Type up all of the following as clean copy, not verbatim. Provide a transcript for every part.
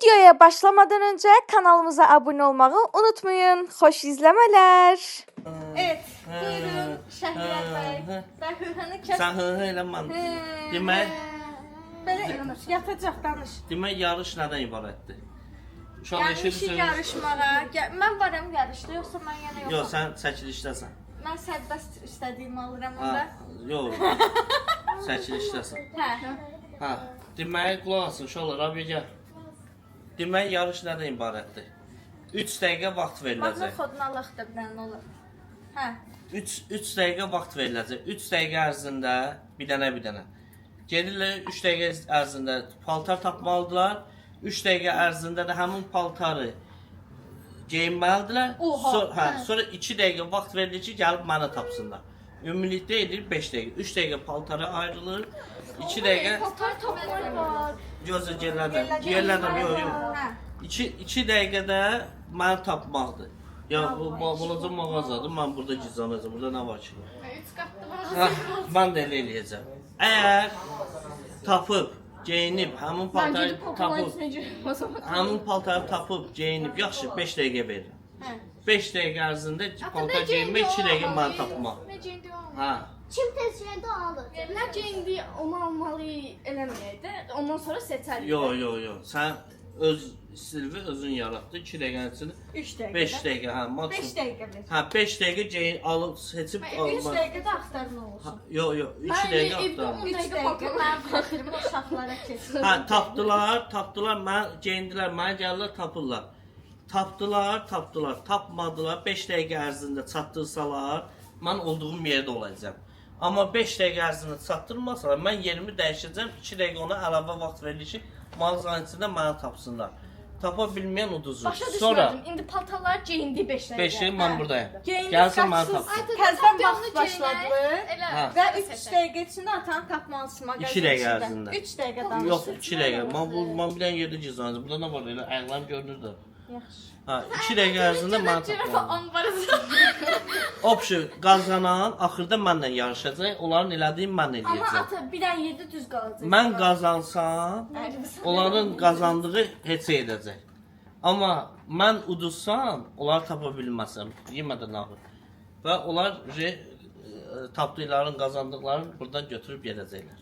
Videoya başlamadan önce kanalımıza abone olmayı unutmayın. Hoş izlemeler. Evet, buyurun Şəhriyar bəy. Sən kes. Sən hı elə mən. Demək, Belə yatacaq danış. demək yarış nədən ibarətdir? Şu an Gəlmişik eşidirsən. yarışmağa. Mən varam yarışda, yoxsa mən yenə yoxam? Yox, sən çəkilişdəsən. Mən sərbəst istədiyimi alıram Ha, onda. yox. Çəkilişdəsən. Hə. Ha, demək qulaq asın, uşaqlar, abi gəl. Demək yarış nədən ibarətdir? 3 dəqiqə vaxt Baxın veriləcək. xodun Allah da bilən olur. Hə. 3 dəqiqə vaxt veriləcək. 3 dəqiqə ərzində bir dənə. Gedirlər 3 dəqiqə ərzində paltar tapmalıdırlar. 3 dəqiqə ərzində də həmin paltarı geyinməlidirlər. Sonra 2 dəqiqə vaxt verilir ki, gəlib mənə tapsınlar. Ümumilikdə edir 5 dəqiqə. 3 dəqiqə paltara ayrılır. 2 dəqiqə Paltar tapmaq var. gözə yerlərdən yox. 2 dəqiqədə məni tapmaqdır. Ya bu balaca mağazadır. Mən burada gizlənəcəm. Burada nə var ki? 3 qatlı Ha, mən də elə eləyəcəm. Əgər tapıb, geyinib, həmin paltarı tapıb, geyinib, yaxşı 5 dəqiqə verirəm. 5 dəqiqə ərzində paltar geyinmək, 2 dəqiqə məni tapmaq. Necə indi o? Ha. Kim tezciyede alır? Necə indi onu almalı eləməyək də, ondan sonra seçərik. Yox. Sən öz stilini özün yaratdın. 2 dəqiqənin içində 3 dəqiqə. 5 dəqiqə, hə, 5 maksimum. dəqiqə ver. Hə, 5 dəqiqə geyin, alıb seçib 3 almaq. dəqiqədə axtarma olsun. Yox, 2 dəqiqə axtarma. 3 dəqiqə mənim xatirimə uşaqlara keçsin. Hə, tapdılar, mən geyindilər, mənə gəlirlər, tapırlar. Tapdılar, tapmadılar. 5 dəqiqə ərzində çatdırsalar, mən olduğum yerdə olacağam. Amma 5 dəqiqə ərzində çatdırmasalar, mən yerimi dəyişəcəm. 2 dəqiqə ona əlavə vaxt verilir ki, mağazanın içində mənə tapsınlar. Tapa bilməyən uduzur. Başa Sonra düşmədim. İndi paltarlar geyindi 5 dəqiqə. 5 dəqiqə mən buradayım. Geyinib Gəlsin mənə qapsız. tapsın. Təzədən vaxt başladı. Hə. Və 3 dəqiqə içində atanı tapmalısın mağazanın 2 dəqiqə ərzində. 3 dəqiqə danış. Yox, 2 dəqiqə. Mən bir dənə yerdə gizlənəcəm. Burada nə var elə? Ayaqlarım görünür də. Yaxşı. Ha, 2 dəqiqə ərzində mənə tapmalısın. Anbarızı. Option qazanan axırda mənlə yarışacaq. Onların elədiyini mən Amma eləyəcəm. ata bir dənə yerdə düz qalacaq. Mən qazansam, onların qazandığı heç edəcək. Amma mən uduzsam, onları tapa bilməsəm, yemədən ağır. Və onlar tapdıqların, qazandıqlarını buradan götürüb gedəcəklər.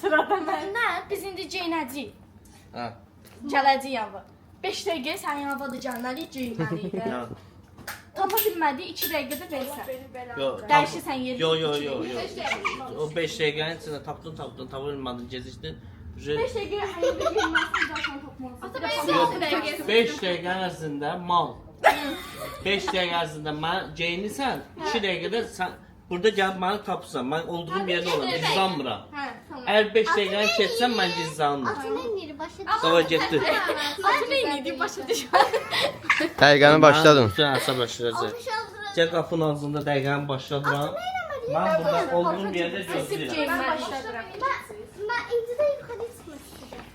Sırada mən. Nə? Biz indi geyinəcəyik. Hə. Gələcəyik yanva. 5 dəqiqə sən yanvada gəlməliyik, geyinməliyik də. Ya. Tapa bilmədik 2 dəqiqədə versən. Yox. Dəyişirsən yeri. Yox. O 5 dəqiqənin içində tapdın, tapa bilmədin, gecikdin. 5 dəqiqə hayırlı geyinməsin, zaten tapmalısın. Ata Yox, 5 dəqiqə ərzində mal. 5 dəqiqə ərzində mən geyinirsən, 2 dəqiqədə sən burada gəlib məni tapırsan. Mən olduğum yerdə olam, gizlənmirəm. Hə, tamam. Əgər 5 dəqiqəni keçsən, mən gizlənmirəm. Atının yeri başa Sonra getdi. Atı nə idi başa düşmə. Dəqiqəni başladın. Bütün əsəbləşdirəcək. Gəl qapının ağzında dəqiqəni başladıram. Mən burada olduğum yerdə gözləyirəm. Geyinməli. Ben incide yukarı çıkmak istedim.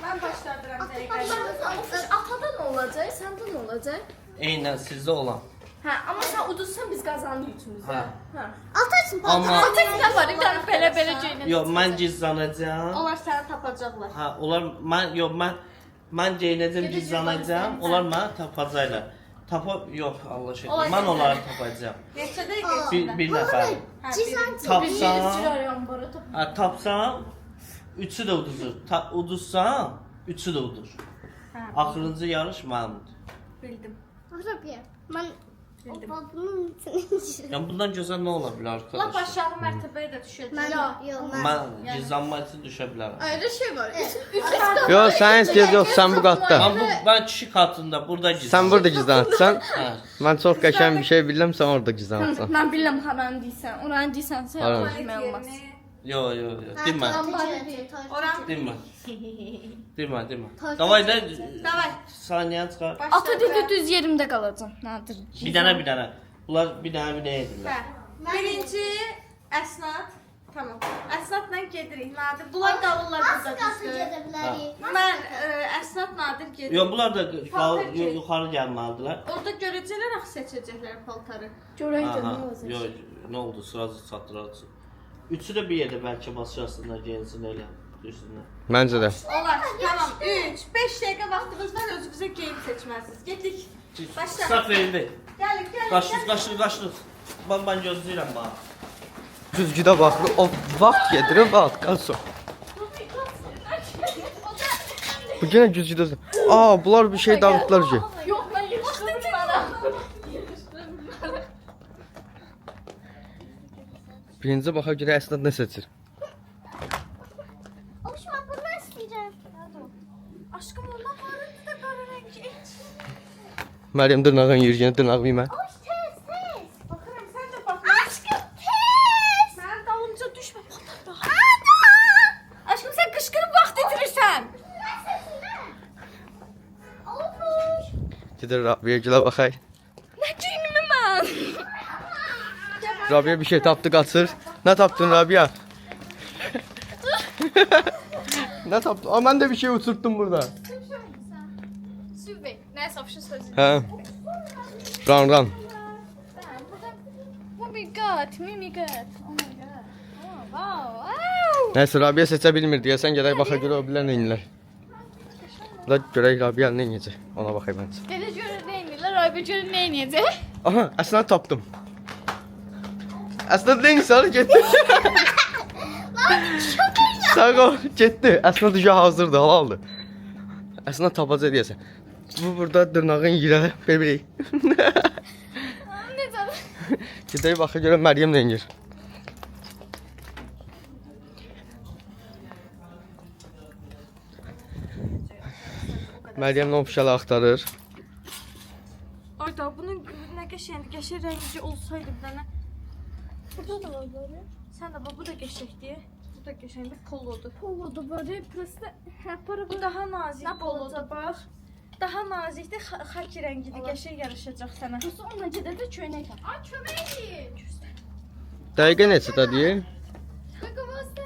Mən başladıram dəqiqə. Atada nə olacaq? Səndə nə olacaq? Eynən sizdə olan. Hə, amma sən uduzsan biz qazandıq üçümüz. Hə. Hə. Atarsın Amma Nə var? Bir dənə belə geyinək. yox, mən gizlənəcəm. Onlar səni tapacaqlar. Ha, onlar mən geyinəcəm, gizlənəcəm. Onlar məni tapacaqlar. Yox, Allah şükür. Mən onları tapacağam. Neçə dəqiqə? Bir nəfər. Cizan Tapsam, tapsam, üçü də uduzur. Uduzsam, üçü də udur. Axırıncı yarış mənimdir. Bildim. Arabiya. Ben o bunun içine Yəni bundan gözəl nə ola bilər Lap arkadaşlar? aşağı mərtəbəyə də düşəcək. Mən gizlənmək üçün düşə bilərəm. Ayrı şey var. Yox, sənin istəyir yox, sən bu qatda. Mən kişi katında burada gizlənəcəm. Sən burada gizlənsən. Hə. Mən çox qəşəng bir şey bilirəm, sən orada gizlənsən. Mən bilirəm haranı deyirsən. Oranı deyirsənsə Haranı? yapmaq olmaz. Yox. Demə. Demə. Davay da Davay. saniyəni çıxar. Ata dedi düz yerimdə qalacam. Nadir. Bir dənə. Bunlar bir dənə edirlər. Hə. Birinci əsnad. Tamam. Əsnadla gedirik. Nadir. Bunlar qalırlar burada nasıl düzdür. gezebiliriz? Mən əsnad Nadir gedirik. Yox, bunlar da yuxarı gəlməlidirlər. Orada görəcəklər, axı seçəcəklər paltarı. Görəydə nə Aha. olacaq? Yox, nə oldu? Sırası çatdıracaq. Üçü də bir yerdə bəlkə basacaqsınlar, geyinsin elə. Düşsünlər. Məncə də. Olar. 3, 5 dəqiqə vaxtınız var, özünüzə geyim seçməlisiniz. Getdik. Başla. Start verildi. Gəlin, gəlin. Qaçdıq. Ben gözləyirəm bax. Güzgüdə baxır. O vaxt gedir, vaxt qalsın. Bu yenə güzgüdə. Aa, bunlar bir şey dağıtdılar ki. Yox, mən yığışdırmaram. Birinci baxa görə Əsnad nə seçir? Oluşum ben bunu isteyeceğim. Aşkım ondan vardı da qara rəng. Məryəm dırnağın yiyir, yenə dırnağımı yemə. Oş tez tez. Baxıram, sən də bax. Aşkım tez. Mənim dalımca düşmə. Bax. Ana. Aşkım sən qışqırıb vaxt itirirsən. Olmuş. Gedir Rabiyə gilə baxay. Nə geyinimi mən? Rabiyə bir şey tapdı, qaçır. Nə tapdın Rabiyə? Nə tapdın? Aa, mən də bir şey uçurtdum burada. Sübey. Nəysə, bir şey söyləyim. Hə. Ran. Oh my god, mimi god. Oh my god. Oh, wow. Nəysə, Rabiyə seçə bilmir deyəsən, gedək baxa görə o bilər nə inlər. Da görək Rabiyə nə inəcək. Ona baxay məncə. Dede görə nə edirlər, Rabi görə nə edir? Aha, Əsnad tapdım. Əsnad nə insan getdi. Sağ ol, getdi. Əsnad uca hazırdır, halaldır. Əsnad tapacaq deyəsən. Bu burada dırnağın yirə, bebeği. Necə? Gedək baxa görə Məryəm nə inir. Məryəm nə opşalı axtarır. Ayda bunun nə qəşəng rəngi olsaydı bir dənə. Burada da var böyle. Sən də bax bu da qəşəngdir. Bu da qəşəngdir, polodur. Polodu böyle, prosta. Ha, para Bu daha nazik Nə polodur polodur? bax. Daha nazikdir, xaki rəngidir, qəşəng yaraşacaq sənə. Prosta onunla gedədə çöynək. Ay, çöməkdir. Dəqiqə neçədə deyir? Qaqavazda.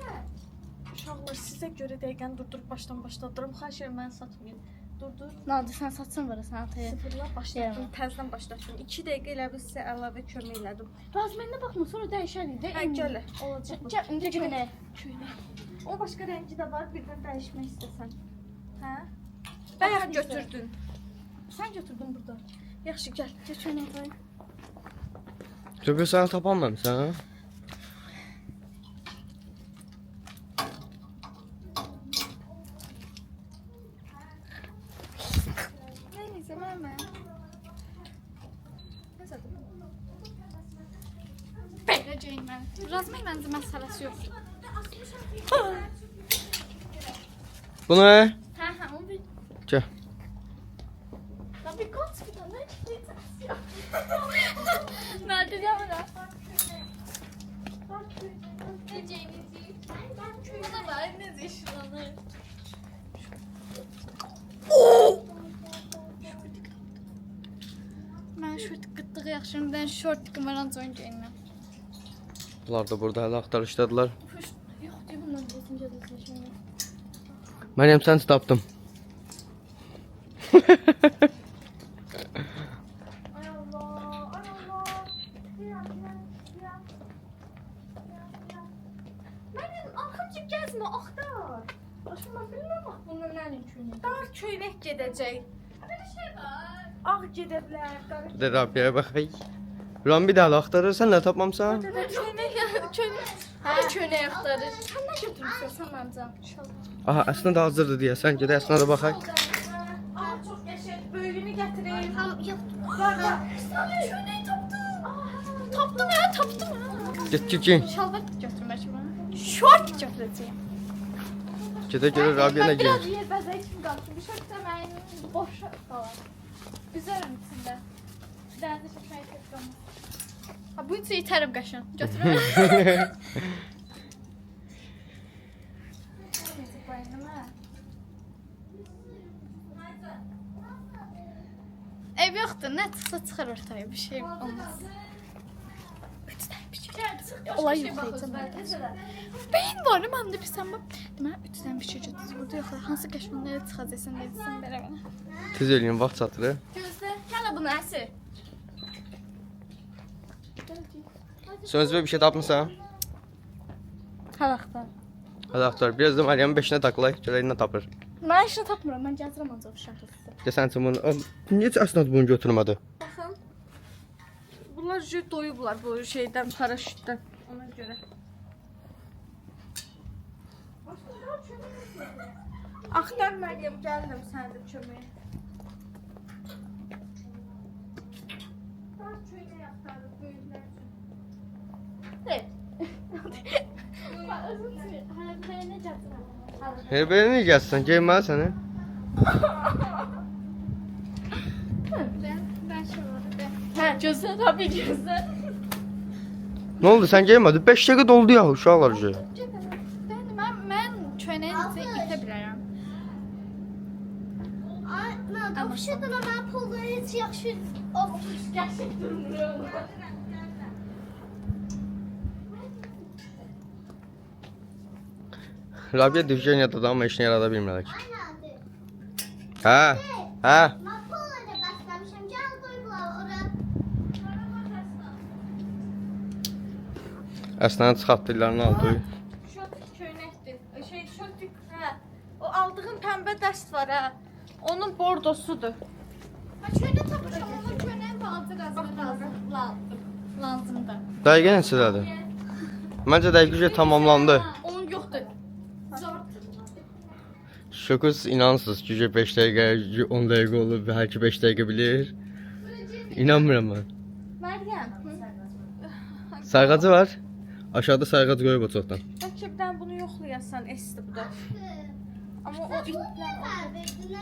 Uşaqlar sizə görə dəqiqəni durdurup başdan başladıram. Xahiş edirəm məni satmayın. Durdur. Nadir, sən satsan var sən ataya. Sıfırla başladım, təzədən başladım. 2 dəqiqə elə bil sizə əlavə kömək elədim. Razməninə baxma, sonra dəyişərik də. Hə, gəl. Olacaq. Gəl, indi çöynək. O başqa rəngi də var, birdən dəyişmək istəsən. Hə? Bayaq götürdün. Sən götürdün burada. Yaxşı, gəl. Gəl çöynək qoy. Çünki səni tapanmamısan, ha? Neyse, məmə. Belə çöynək. Razmək məncə məsələsi yoxdur. Bu nə? Hə, onu bir... Gəl. Ya bir kaç bir tane Nerede ya bana? Geceğinizi. Buna var ne zişlanır. Ben şort qıtlığı yaxşıyım. Ben şort tıkımaran son geyinmem. Bunlar da burada hələ axtarışdadılar. Yox, deyim bundan desin gəlirsən şimdi. Məryəm, sən tapdım. Ay Allah, ay Allah. Mənim arxamca gəzmə, axtar. Başım ben bilmem bak bunun nə üçün. Dar köynək gedəcək. Belə şey var. Ağ gedə bilər, qara De Rabiyə baxay. Ram bir də hələ axtarırsan, nə tapmamısan? köynək. Hə, çönək axtarır. Sən nə götürmüsən sən məncə? Aha, Əsnad hazırdır deyəsən, gedək Əsnada baxaq. Ay, çox qəşəng. Böyüyünü gətireyim. Çönək tapdım. Tapdım ya, tapdım ya. Get, giyin. Şalvar götürmək bana. Şort götürəcəyim. Gedə görə Rabiyə nə Biraz geyir? yer bəzək kimi qalsın. Bir şort da mənim boş qalar. Üzərim içində. Dərdə çəkməyə keçməm. Ha, bu içi itərəm qəşən. Götürəm. Ev yoxdur, nə çıxsa çıxar ortaya, bir şey olmaz. Olay yoxlayacağım. Beyin var, məndə bir sən bax. Deməli, 3 dənə bir şey götürürüz. Burada yoxlar. Hansı qəşman nereye çıxacaqsan, deyirsən belə mənə. Tez eləyin, vaxt çatır. Gözlə, gəl bunu əsi. Sözbə bir şey tapmısan? Hal axtar. Hadi axtar. Biraz da Məryəmin 5-nə taklay, görək nə tapır. Mən işini tapmıram. Mən gəzirəm ancaq şəhərdə. Desən ki, bunu niyə əsnad bunu götürmədi? Baxın. Bunlar doyublar bu şeydən, paraşütdən. Ona görə. Axtar Məryəm, gəldim sənə də köməyə. Daha köynək axtarıq böyüklər üçün. Belə niyə gəlsən? Geyməli səni. Hə, gözlə, tabii gözlə. Nə oldu? Sən geymədin? 5 dəqiqə doldu ya uşaqlar üçün. Mən köynəyi necə itə bilərəm. Ana, dopşadan ama pulları hiç yaxşı Gerçək durmuram. Rabia Divjeniyada da amma işini yarada bilmirlər ki. Aynadı. Hə, hə. Ben pulları başlamışım. Gel koydular oraya. Əsnənin çıxartdıqlarını aldı. Şotik köynəkdir. Şotik, hə. O aldığın pəmbə dəst var, hə. Onun bordosudur. Köydə tapmışam, onun köynəyin balaca qazını lazımdır. Dəqiqə neçədədir? Məncə dəqiqə tamamlandı. Onun yoxdur. Şokuz inansız ki 5 dəqiqə, 10 dəqiqə olur və hər ki 5 dəqiqə bilir. İnanmıram mən. Məryəm. Sayğacı var. Aşağıda sayğac qoyub o çoxdan. Bəlkə bir dənə bunu yoxlayasan, esdi bu da. Amma o Verdin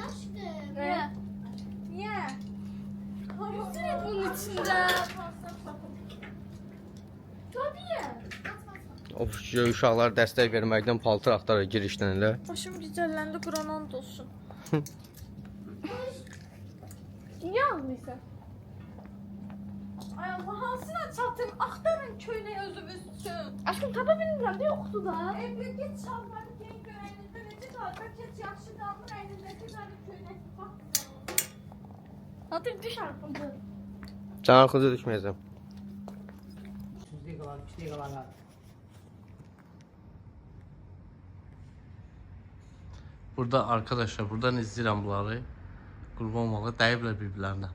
aşkım. Niyə? Niyə? Bunun içində. Of, uşaqlar dəstək verməkdən paltar axtarır girişdən elə. Başım gicəlləndi, Quranan olsun. Niyə ağlayırsan? Ay Allah, hansına çatım? Axtarın köynək özünüz üçün. Aşkım tapa bilmirəm də yoxdur da. Evdə get şalvarı giyin görəynizdə necə qalır? Bəlkə heç yaxşı qalmır, əynindəki zarı köynək bax. Hadi düş arxamda. Sən arxaca düşməyəcəm. Burada arkadaşlar, buradan izləyirəm bunları. Qurban olmağa dəyiblər bir-birlərinə.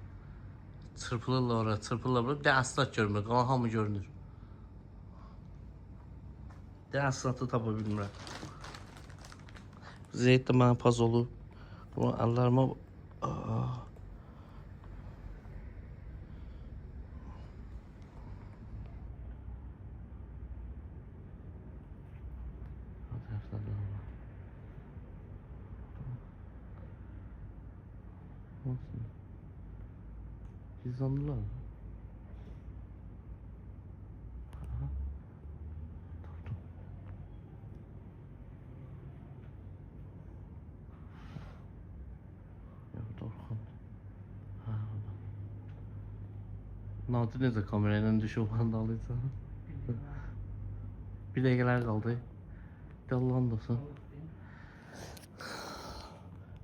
Çırpılırlar oraya, çırpılırlar buraya. Bir də əsnad görmür, qalan hamı görünür. Bir də əsnadı tapa bilmirəm. Zeyd də mənə paz olub. Bu əllərimə... Gizlandılar mı? Durdum. Yok, Dorxan. Ha, orada. Nadir necə kamerayla düşüb vandalıysa? Bir dəqiqələr qaldı. Allah'ın olsun.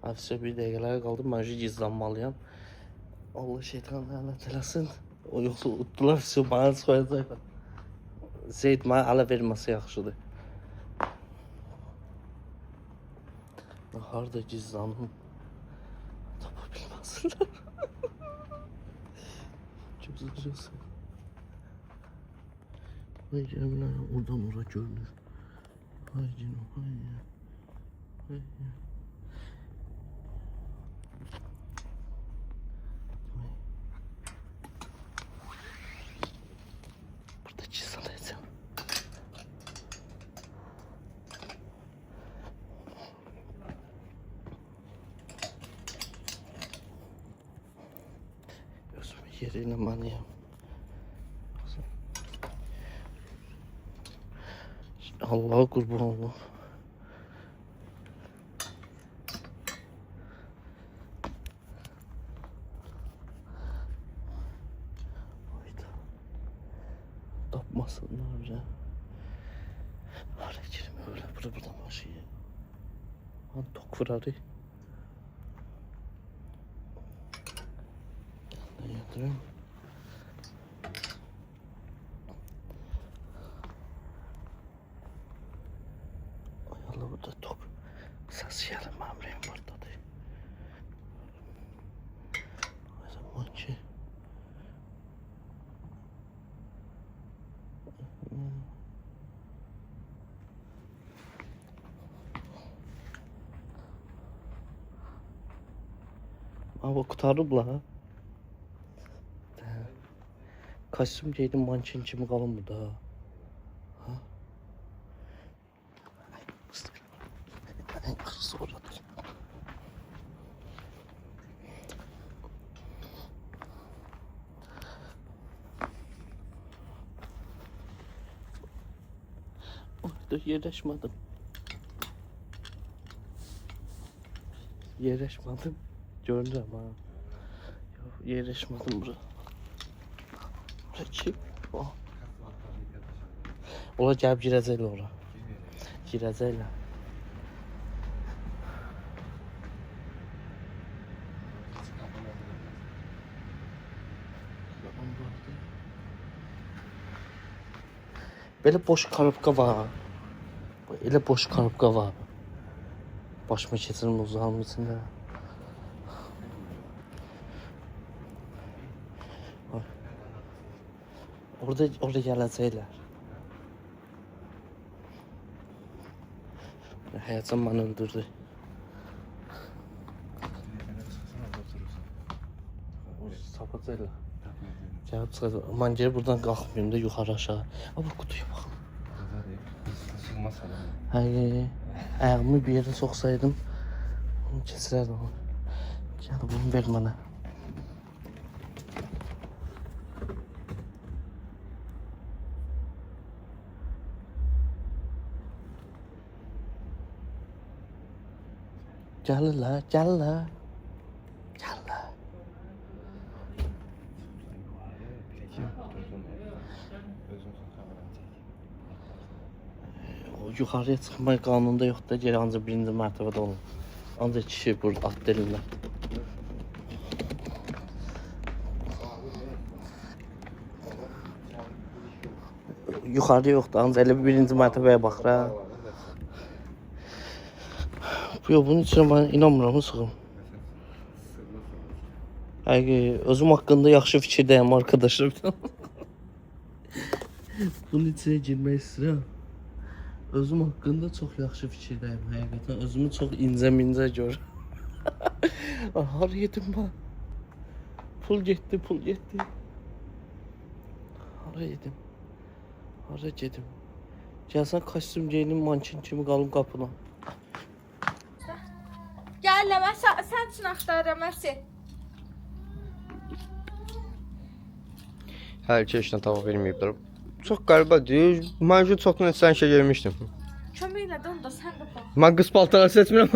Afişə bir dəqiqələr qaldı. Mən gizlanmalıyam. Allah şeytan lənət eləsin. O yoxsa utdular, bana soyacaqlar. Zeyd mənə ələ verməsi yaxşıdır. Harda gizlanım? Tapa bilməsinlər. Gözü. Vay canına, oradan ora görünür. Vay canım, vay ya. Vay ya. Yerine manıyam. Allah'a kurban olma. Hayda. Tapmasınlar ya. Hala girme öyle buradan başıyı. Han tok vurarı. Yatırım. Ay Allah, burada top. Ses yerim ben Ürəyim partladı. Ay zaman ki. Ama qutarıblar. Kostyum giydim manken kimi qalın bu da. Ha? Ay, en kısa orada. Orada yerleşmedim. Yerleşmedim. Gördüm ha. Yok, yerleşmedim bura. Kim? Oh. Ola gəlib girəcəklər ora. Girəcəklər. Belə boş karobka var. Elə boş karobka var. Başıma keçirim uzağım içində. Orada gələcəklər. Həyəcan bana öldürdü. Sapacaqlar. Gəlib çıxacaq. Mən geri buradan qalxmayayım da yuxarı aşağı. Ama qutuya baxın. Ayağımı bir yerə soxsaydım onu keçirərdim onu. Gəl bunu ver mənə. Gəlirlər, gəlirlər. Gəlirlər. O yuxarıya çıxmaq qanununda yoxdur. Geri ancaq birinci mərtəbədə olur. Ancaq kişi burada at dilində. Yuxarıya yoxdur. Ancaq elə birinci mərtəbəyə baxır ha. Yok bunun için ben inanmıram sıxım. Özüm hakkında yaxşı fikirdəyim arkadaşlar. Bunun içine girmək istəyirəm. Özüm hakkında çok yaxşı fikirdəyim həqiqətən. Özümü çok incə-mincə gör. Har yedim ben. Pul getdi, pul getdi. Hara yedim. Hara gedim. Gəlsən kostyum geyinim manken kimi qalım qapına. Gəl Ləmə, sən üçün axtarıram Əsi. Hər iki işlə tava verməyiblər. Çox qəribədir. Mən üçün çoxdan sən şey yemişdim. Kömək elə də onda sən də bax. Mən qız paltarı seçmirəm.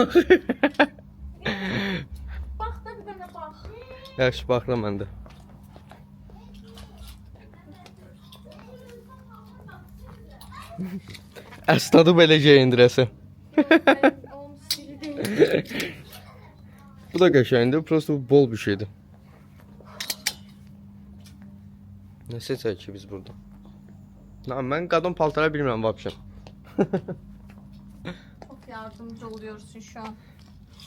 Bax da bir dənə bax. Yaxşı baxıram mən də. Əsnadı belə geyindirəsən. Onun stili deyil. Bu da qəşəngdir, prosto bol bir şeydir. Ne seçək ki biz burada? Mən qadın paltara bilmirəm vəbşə. Çok yardımcı oluyorsun şu an.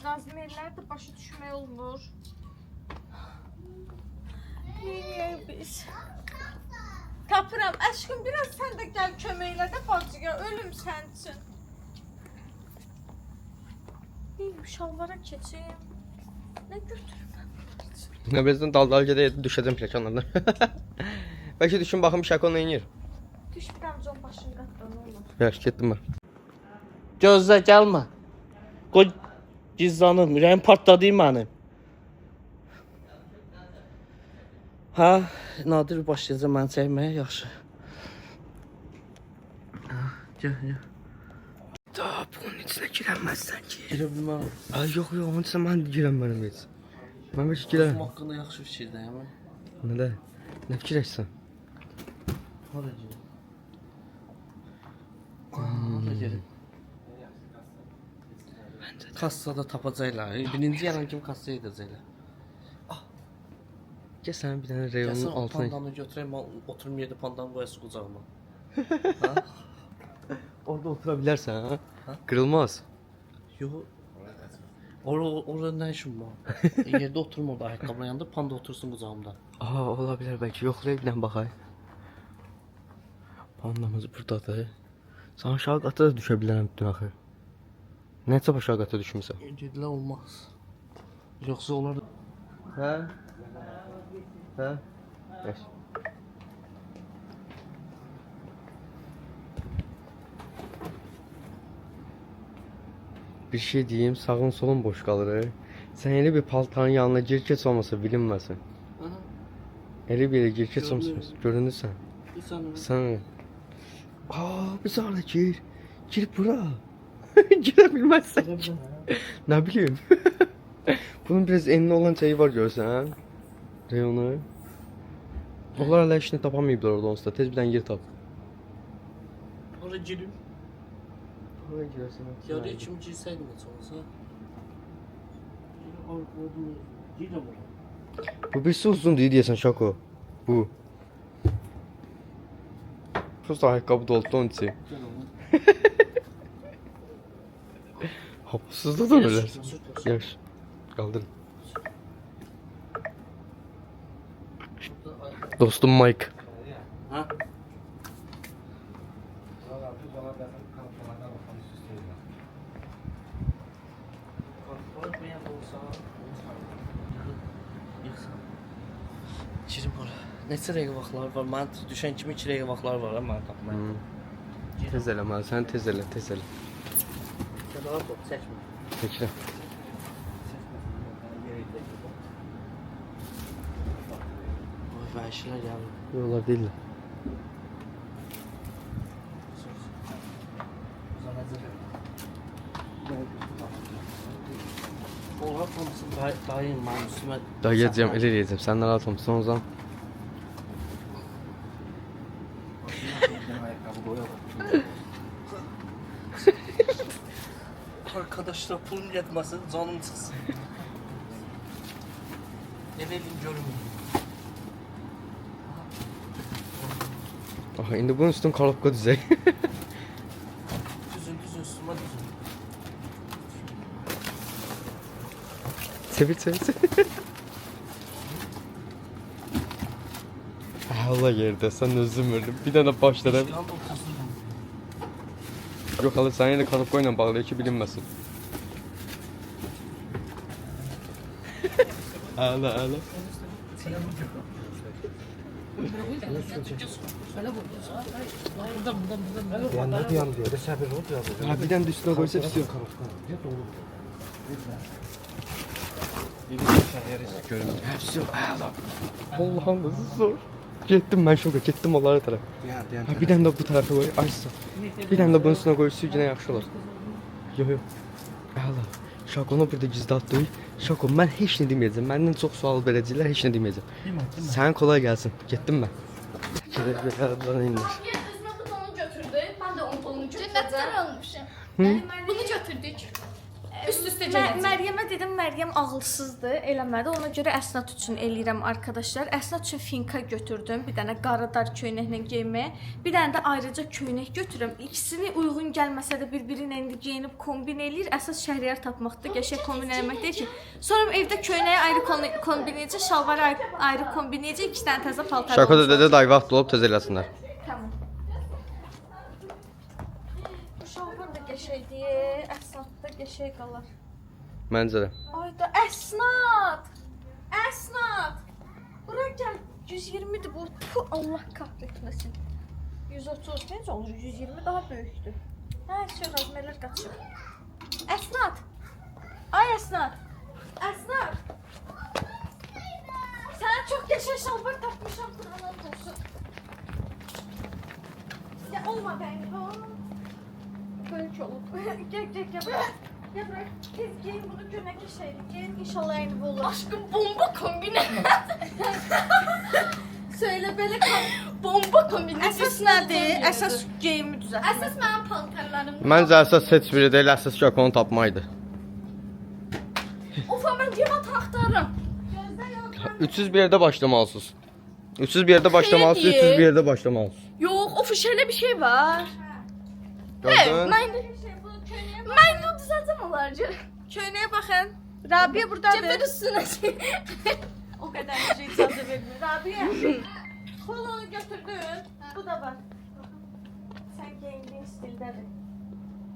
Nazmiyeler de başı düşmək olmur. Niye biz? Tapıram. Aşkım biraz sen de gel köməklə də bacıya. Ölüm sən üçün. İyiyim şalvara keçeyim. Ne götürürüm? Nə bezdən daldalı gedək düşəcəm pləkanlardan. Bəlkə düşün baxım şako nə inir. Düş bir damcı onun başını qatdan olur. Yaxşı getdim mən. Gözlə gəlmə. Qoy gizlanım. Ürəyim partladı mənim. Ha, Nadir başlayacaq məni çəkməyə yaxşı. Ha, gəl. Da bunun içinə girəməzsən ki. Girə bilməm. Ay yox, onun içinə mən girəmərəm heç. Mən heç Özüm girərəm. haqqında yaxşı fikirdəyim. Nədə? Nə fikirləşsən? Hara gedim? Hara gedim? Kassada tapacaqlar. Birinci yanan kim kassaya edəcəklər. Gəl sənin bir dənə reyonun Gəlsən altına. pandanı götürəyim, oturum yerdə pandanı qoyası qucağıma. Orada otura bilərsən ha? Ha? Qırılmaz. Yox. Orada ne işin var? Yerde oturma orada ayakkabının yanında, panda otursun kucağımda. Aa, olabilir belki. Yoxlayıb bir dənə baxay. Pandamız buradadır. Sən aşağı qata da düşə bilərəm dün axı. Necə aşağı qata düşmüsən? Gedilə olmaz. Yoksa onlar da... Hə? Hə? Gəç. Bir şey diyeyim, sağın solun boş qalır. Sən elə bir paltarın yanına gir keç olmasa bilinməsin. Elə bir yere gir keç olmasın. Görünürsən. Sən... Aa, biz arada gir. Gir bura. Girebilmezsek. Ne bileyim. Bunun biraz enli olan şeyi var görsən. Reyonu. Onlar hala işini tapamayıblar orada onsuz da. Tez bir dənə yer tap. Oraya girin. Oraya girersin. Yarı içim girseydin hiç olsa. Girin oraya. Bu birisi uzun değil diyesen Şako. Bu. Prosta ayakkabı doldu onun için. Hapsızda da öyle. Yaş. Kaldırın. Dostum Mike. Ha? Girin oraya. Neçə dəqiqə vaxtlar var? Mən düşən kimi 2 dəqiqə vaxtlar var amma tapmaya. Tez eləməli, sən tez elə, tez elə. Kənara qoy, çəkmə. Çəkirəm. Vay vəhşilər gəlir. Yollar deyirlər. Onlar hamısı dayın mənim üstümə... Daha yiyəcəm, elə yiyəcəm. Sən narahat olmuşsun o zaman. Arkadaşlar pulum yetməsin, canım çıxsın. Ne vereyim görmeyeyim. Aha, indi bunun üstün kalıpqa düzək. Düzün üstüme düzün. Çevir, çevir, çevir. Allah yerde, sen özüm verdim. Bir dənə başlara... Yan da otursun. Yox, hala sən yenə kalıpqa ilə bağlı ki, bilinməsin. Hala, hala. Ha, bir dənə də üstünə qoysa pis yox. Görünür. Hepsi yok. Allah'ım nasıl zor. Gittim ben şoka, gittim onlara taraf. Ha, bir tane de bu tarafa koy, açsın. Bir tane de bunun üstüne koy, sütüne yaxşı olar. Yok yok. Allah. Şakonu burada gizli atdı. Şako, mən heç nə deməyəcəm. Məndən çox sual verəcəklər, heç nə deməyəcəm. Sən kolay gəlsin. Getdim mən. Gedək bir yerdən indir. Özümə bu donu götürdü. Ben de onun donunu götüreceğim. Cennetten olmuşum. Bunu götürdük. Üst-üste gələcək. Məryəmə dedim, Məryəm ağılsızdır, eləmədi. Ona görə əsnat üçün eləyirəm arkadaşlar. Əsnat üçün finka götürdüm. Bir dənə qaradar köynəklə geyməyə. Bir dənə də ayrıca köynək götürürəm. İkisini uyğun gəlməsə də bir-birinə indi geyinib kombin eləyir. Əsas şəhriyar tapmaqdır. Qəşəng kombin eləmək deyil ki. Sonra evdə köynəyi ayrı kombinləyəcək, şalvarı ayrı kombinləyəcək, 2 dənə təzə paltar olacaq. Şako da dedi, day vaxt olub tez eləsinlər. Tamam. Bu şalvar da qəşəngdir. Əsnat da qəşəng qalar. Məncə də. Ayda Əsnat! Əsnat! Bura gəl. 120'dir bu. Puh, Allah kahretmesin. 130 necə olur? 120 daha böyükdür. Hə, şey razmerlər qaçır. Əsnat! Ay Əsnat! Əsnat! Sənə çox qəşəng şalvar tapmışam, Qur'an olsun. Ya olma bəni. Böyük olub. Gəl. Ya bırak, tez giyin bunu gömək şeydi. Giyin inşallah aynı bu olur. Aşkım bomba kombine. Söyle belə Bomba kombine. Əsas nədir? Əsas geyimi düzəltmək. Əsas mənim paltarlarım. Məncə əsas heç biri deyil, əsas Şakonu tapmaydı. Ufa mən cevap axtarıram. 300 bir yerdə başlamalısınız. 300 bir yerdə başlamalısınız, 300 bir yerdə başlamalısınız. Yok of şöyle bir şey var. Gördün? Ben de düzelteceğim onlarca. Köynəyə baxın. Rabia burdadır. Cebin üstüne çek. O qədər necə icazə vermir. Rabia. Polonu götürdün. Bu da var. Sən geyindiyin stildədir.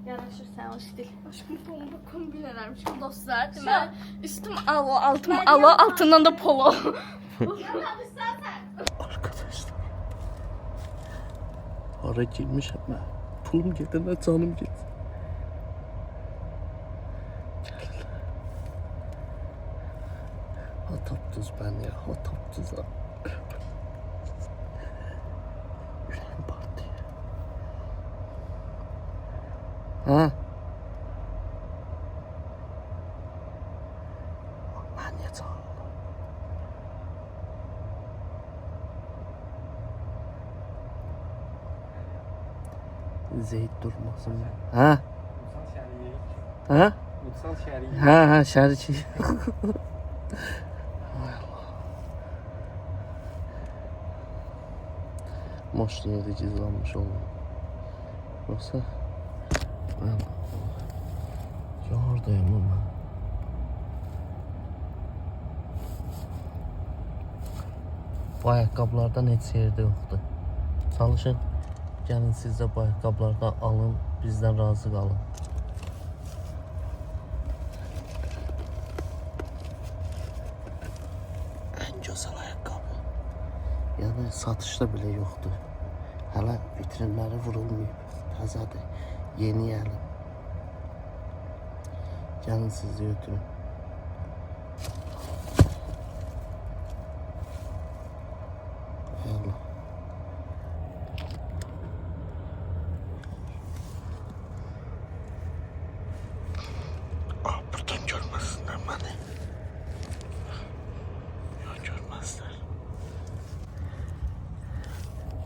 Yaraşır sən o stil. Aşkım polo kombinələrmiş bu dostlar. Mən üstüm alo, altım alo, altından da polo. Arkadaşlar. Ara girmişim ben. Pulum gittiğinde canım gitti. Gelin. Ha tapdız ben ya. Ha tapdız ha. Yüreğim battı ya. Ha? Ben niye çağırdım? Zeyt durmasın. Ha? Ha? Ha şerçi. Maşını da gizlenmiş oğlum. Yoksa ben yordayım ama. Bu ayakkabılardan heç yerdə yoxdur. Çalışın. Gəlin siz də bu ayaqqabılardan alın, bizdən razı qalın. Ən gözəl ayaqqabı. Yəni satışda belə yoxdur. Hələ vitrinləri vurulmayıb. Təzədir. Yeni gəlib. Gəlin siz də götürün. Allah. Buradan görməsinlər məni. Yox, görməzlər.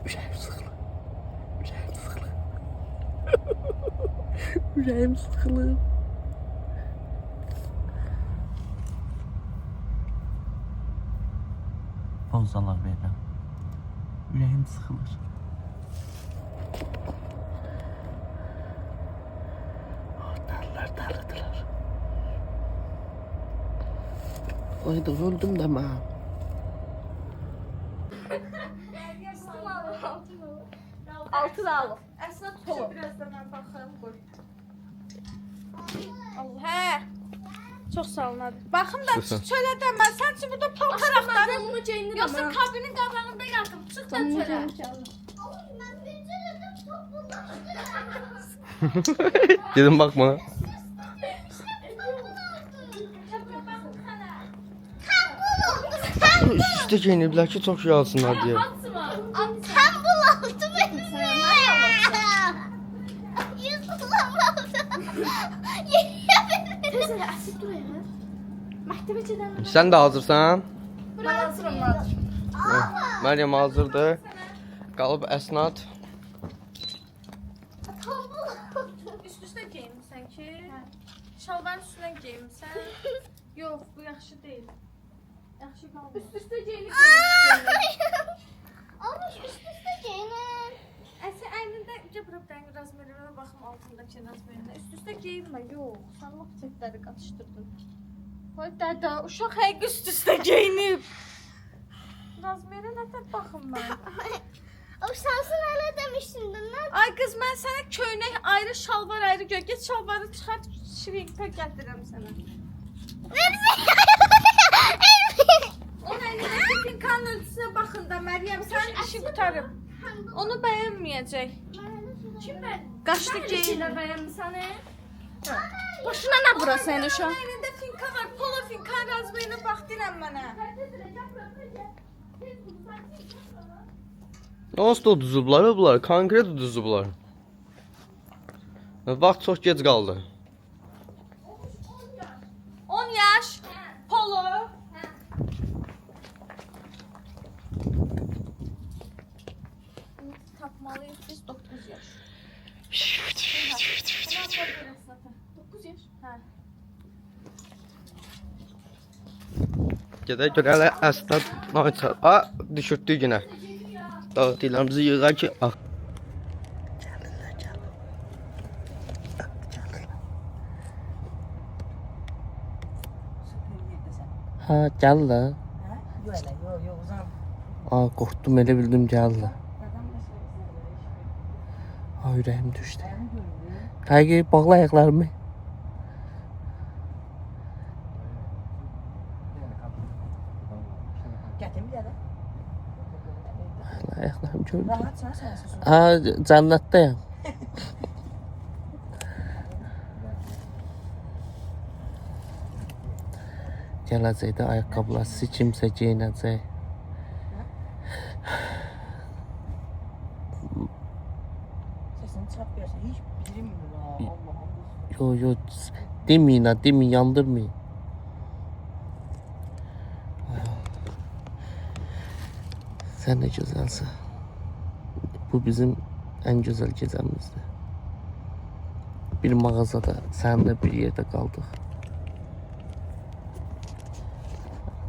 Ürəyim sıxılır. Ürəyim sıxılır. Ürəyim sıxılır. Pauzalar verirəm. Ürəyim sıxılır. Dəlilər dəlidirlər. Ayda öldüm də mən. Altı da alo. Əsnə tutun biraz da mən baxım. Qoy. Allah. Hə. Çox sağ olun. Baxım da çölə demə. Sən üçün burada paltar axtarım. Bunu geyinirim. Yoxsa kabinin qabağında yatım. Çıx da çölə. Ben beceredim topulaştı. Gidin bakma. Üst üste giyinirlər ki çok şey alsınlar diye. Sen bulaldı beni. Yüz bulamazdı. Tezələ əsid durayım. Məktəbəcədən Sen de hazırsan? mən hazıram nazır. Meryem hazırdır. Qalıb əsnad. Üst-üstə geyinmisən ki? Şalvarın üstünə geyinmisən? Yox, bu yaxşı deyil. Yaxşı qalmır. Üst-üstə geyinib. Ama üst üste giyinin. Əsə əynində gəbrəbdən razmerə baxım altındakı razmerə. Üst-üstə geyinmə, yox. Sən lap çəkləri qatışdırdın. Vay dədə, uşaq həqiq üst-üstə geyinib. Razmerə nədən baxım mən? O sensin öyle demiştin de ne? Ay qız, mən sənə köynək ayrı, şalvar ayrı gör. Get şalvarı çıxart, şirinpə gətirirəm sənə. O əynindəki pinkanın ölçüsünə baxın da Məryəm, sənin işi qutarıb. Onu bəyənməyəcək. Kim mən? Qaşlı Şeylər geyinir. bəyənmisən? Boşuna nə bura sənin uşaq? Onun əynində finka var, polo finka razmerə bax deyirəm mənə. Nasıl uduzublar bunlar? Konkret uduzublar. Vaxt çox gec qaldı. 10 yaş, polo. Tapmalıyıq biz 9 yaş. 9 yaş. Hə. Gedək görələ əsnad naçar. Düşürtdü yenə. Dağıtılarımızı yığar ki, Gəlirlər. Ha, gəl də. Hə? Yox elə, yox, uzan. Aa, qorxdum, elə bildim gəldi. Ay, ürəyim düşdü. Həqiqi, bağla ayaqlarımı. Gətir bir də. Ayaqlarım gördüm. Rahatsan, sən sus. Ha, cənnətdəyəm. Gələcəkdə ayaqqabılar kimsə geyinəcək. Səsini çıxartmıyorsan, heç bilmirəm ha. Allah'ım. Yo yo, demeyin ha, demeyin, yandırmayın. Sen de güzelsin. Bu bizim en güzel gecemizdi. Bir mağazada, seninle bir yerde kaldık.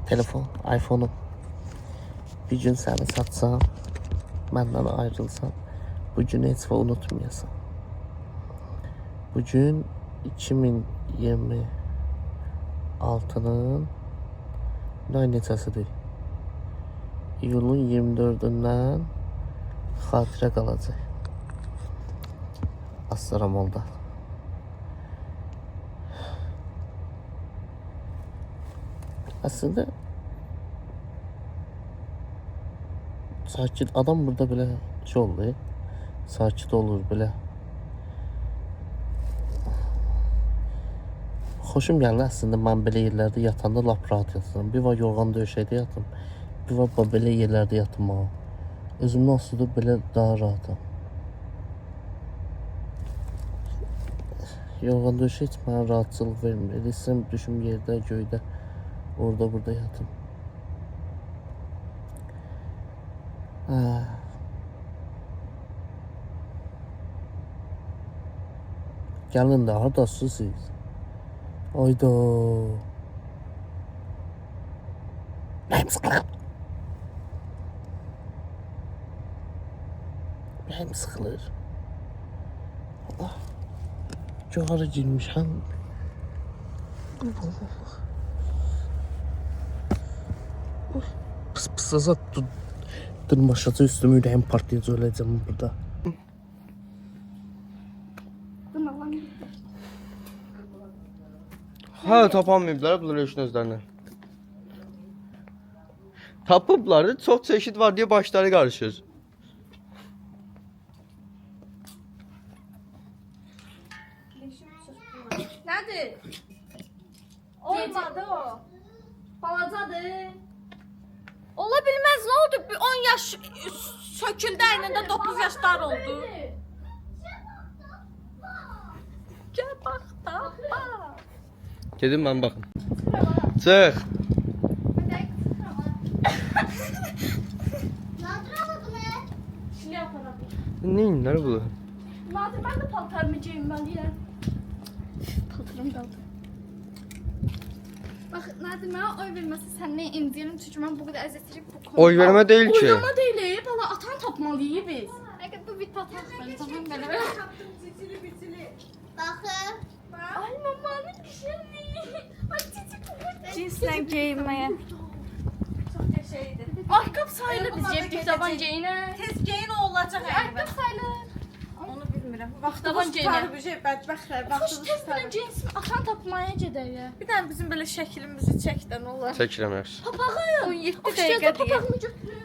Telefon, iPhone'um. Bir gün seni satsam, benden ayrılsan, bu günü hiç unutmayasın. Bugün 2026'nın neçəsidir? İyulun 24'ündən xatirə qalacaq. Astramolda. Aslında sakit adam burada belə şey olur. Sakit olur belə. Xoşum gəldi əslində mən belə yerlərdə yatanda lap rahat yatıram. Bir var yorğan döşəkdə yatım. Bir var belə yerlərdə yatım ha. Özümdən asılı belə daha rahatam. Yorğan döşək heç mənə rahatçılıq vermir. Elə istəyirəm düşüm yerdə, göydə, orada, burada yatım. Gəlin də, haradasınız siz? Ayda. Nəyim sıxılır? Nəyim sıxılır? Allah. Yoxara girmişəm. Pıs pıs azad dırmaşacaq üstümü, ürəyim partlayacaq, öləcəm burada. Ha, tapamayıblar bunlar eşin özlərinə. Tapıblar da çox çeşid var deyə başları qarışır. Nədir? Olmadı o. Balacadır. Ola bilməz, nə oldu? 10 yaş söküldü əynində 9 yaşlar oldu. Gəl bax da, bax. Gedin mən baxın. Çıx. Nadir almadı mı? Neyinlər bu? Nadir, ben de paltarımı giyinmeliyim. Paltarım kaldı. Bak Nadir, bana oy vermesi seninle indirim çünkü ben bu kadar əziyyət bu konuda. Oy vermə deyil ki. Oylama değil, bala atan tapmalıyız biz. Əgər bu video atarsan, tamam belə. Baxın. Ay mamanın güzelliği. Ay çiçek burada. Cinslə geyinməyə. Çox qəşəngdir. Ayakkabı sayılır biz cebdik taban geyinə. Tez geyin o olacaq Ayakkabı əlbəttə. sayılır. Onu bilmirəm. Taban Vaxtımız geyinə. tutarı bir şey, bədbəxtlər. Xoş Vaxtımız tezdən tutarı. cinsin atan tapmaya gedərik. Bir dənə bizim belə şəklimizi çəkdən olar. Çəkirəm yaxşı. Papağım. 17 Xoş dəqiqə gəldin, deyir. papağımı götürüm.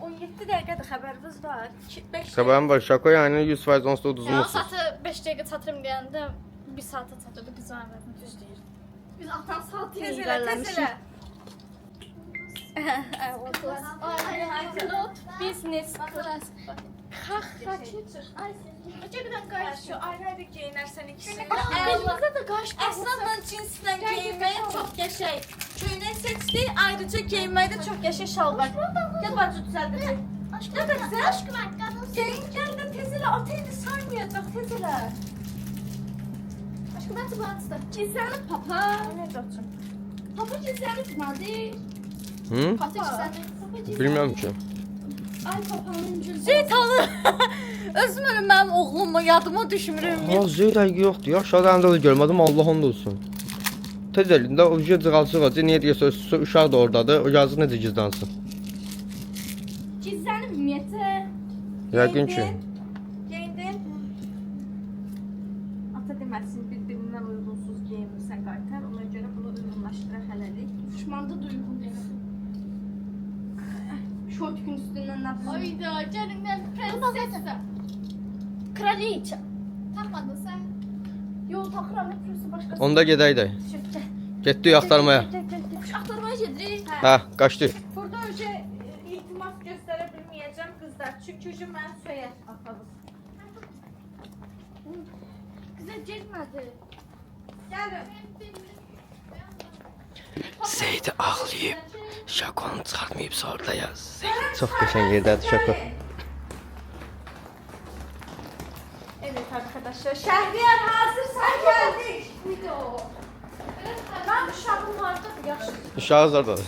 17 dəqiqədir xəbəriniz var. 5 Xəbərim var, Şako yəni 100% onsuz da Ya uduzulmuşsunuz. saatı 5 dəqiqə çatırım deyəndə 1 saata çatırdı biz ayırdım düz deyir. Biz atan saat Tez elə, tez elə. Not business class. Xax, xaçı. Ay, necədən qayıt Şu ayrı-ayrı geyinərsən ikisini. Əlimizdə də qaş Əslində cinslə geyinməyə çox qəşəng. Köynək seçdi, ayrıca geyinməyə də çox qəşəng şalvar. Gəl bacı düzəldir. Aşkım, aşkım ayakkabı. Geyin gəl də tez elə, atayını saymayacaq, tez elə. Aşkım ben tıpatıda. Gizlənib papa. Nə çocuğum? Papa gizlənib Nadir. Hı? Papa gizlənib. Papa gizlənib. Bilmirəm ki. Ay papanın gülü. Şeytanı. Özüm mənim oğlumu yadıma düşmürüm. Ha, zeyləgi yoxdur. Yaxşı adamda da görmədim, Allah onda olsun. tez elində o cığalcıq niyə deyəsə uşaq da oradadır. O yazıq necə gizlansın? Gizlənib ümumiyyətlə. Yəqin ki. Geyindin. Ata deməsin bir-birindən uyğunsuz geyinmirsən qaytar. Ona görə bunu uyğunlaşdıraq hələlik. Düşmanda da uyğun deyil. Şortikün üstündən nə yapıyorsun? Hayda, canımdan prensesa. Kraliçə. Takmadın sen. Yol takıram, hepsi başqası. Onda gedək də. Getdik axtarmaya. Axtarmaya gedirik. Hə, qaçdı. Burada öyle iltimas göstərə bilməyəcəm qızlar. Çünki öyle mən söyər atanız. Güzel getmədi. Gəlin. Seydi ağlayıb. Şakonu çıxartmayıb sonra ya. Çox qəşəng yerdədir şako. Evet arkadaşlar. Şehriyar hazırsan geldik. Mən uşağım vardı, yaxşı. Uşağız oradadır.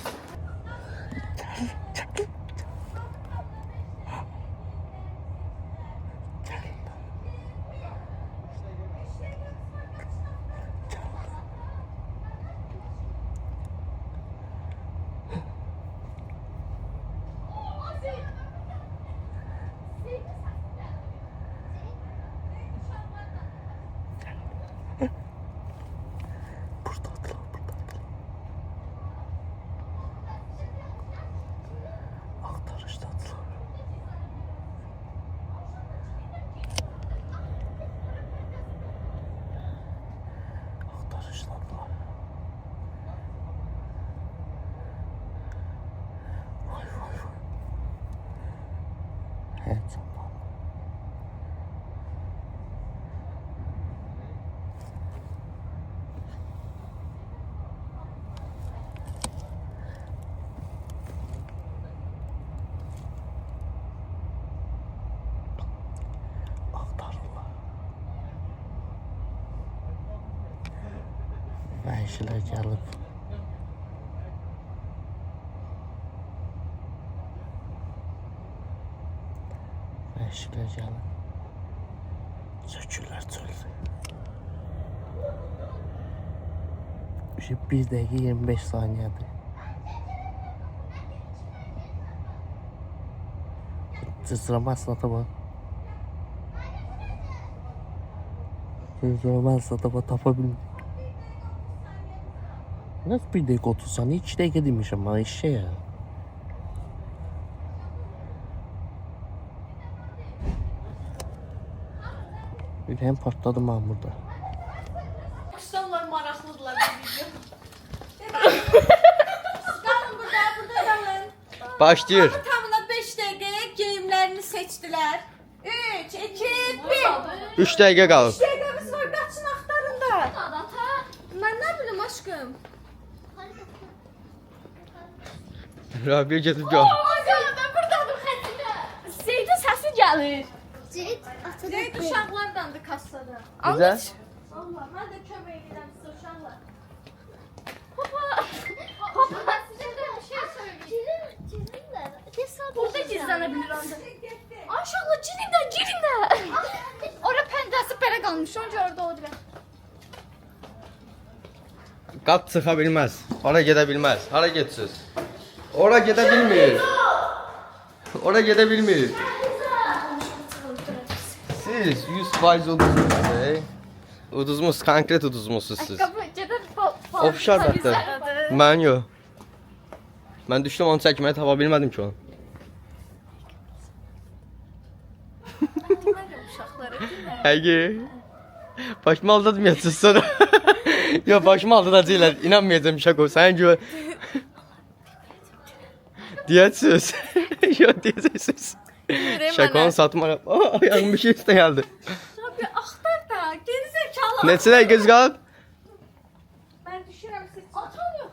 Vəhşilər gəlib. Vəhşilər gəlib. Çökürlər çöldü. 1 dəqiqə 25 saniyədir. Cızrama əsnata bax. Cızrama əsnata bax, tapa bilmir. Nasıl 1 dəqiqə 30 saniyə? 2 dəqiqə demişəm bana işe ya. Ürəyim partladı mən burada. Kuşlar maraqlıdırlar bu video. Qalın burada qalın. Başlayır. Tamına 5 dəqiqəyə geyimlərini seçdilər. 3, 2, 1. 3 dəqiqə qalıb. 3 dəqiqəmiz var, qaçın axtarın da. Mən nə bilim aşkım. Rabiə gedib gəl. Zeydin səsi gəlir. Cid, atada Zeyd uşaqlardandır kassada. Güzel. Allah, mən də kömək edirəm sizə uşaqlar. Papa size de bir şey söyleyeyim. Cizimler. Burada gizlənebilir ancaq. Aşağıda girin de girin de. Orada pendesi pere kalmış. Önce orada o bile. Qat çıxa bilməz. Ora gedə bilməz. Hara getsiniz? Ora gedə bilmir. Ora gedə bilmir. Siz 100% uduzmusunuz. Uduzmusunuz, konkret uduzmusunuz siz. Kapı ceden Ofşar zaten. Mən yox. Mən düşdüm onu çəkməyə tapa bilmədim ki onu. Həqiqi. Başımı aldatmayasınız sonra. Yox, başımı aldatacaqlar. İnanmayacağım şaka. Sən gör. Deyəcəksiniz. Yox, deyəcəksiniz. Şakanı satmaq. Ayağım bir şey üstə gəldi. Abi axtar da, geri zekalı. Neçə dəqiqə qalıb? Mən düşürəm siz. Atan yok.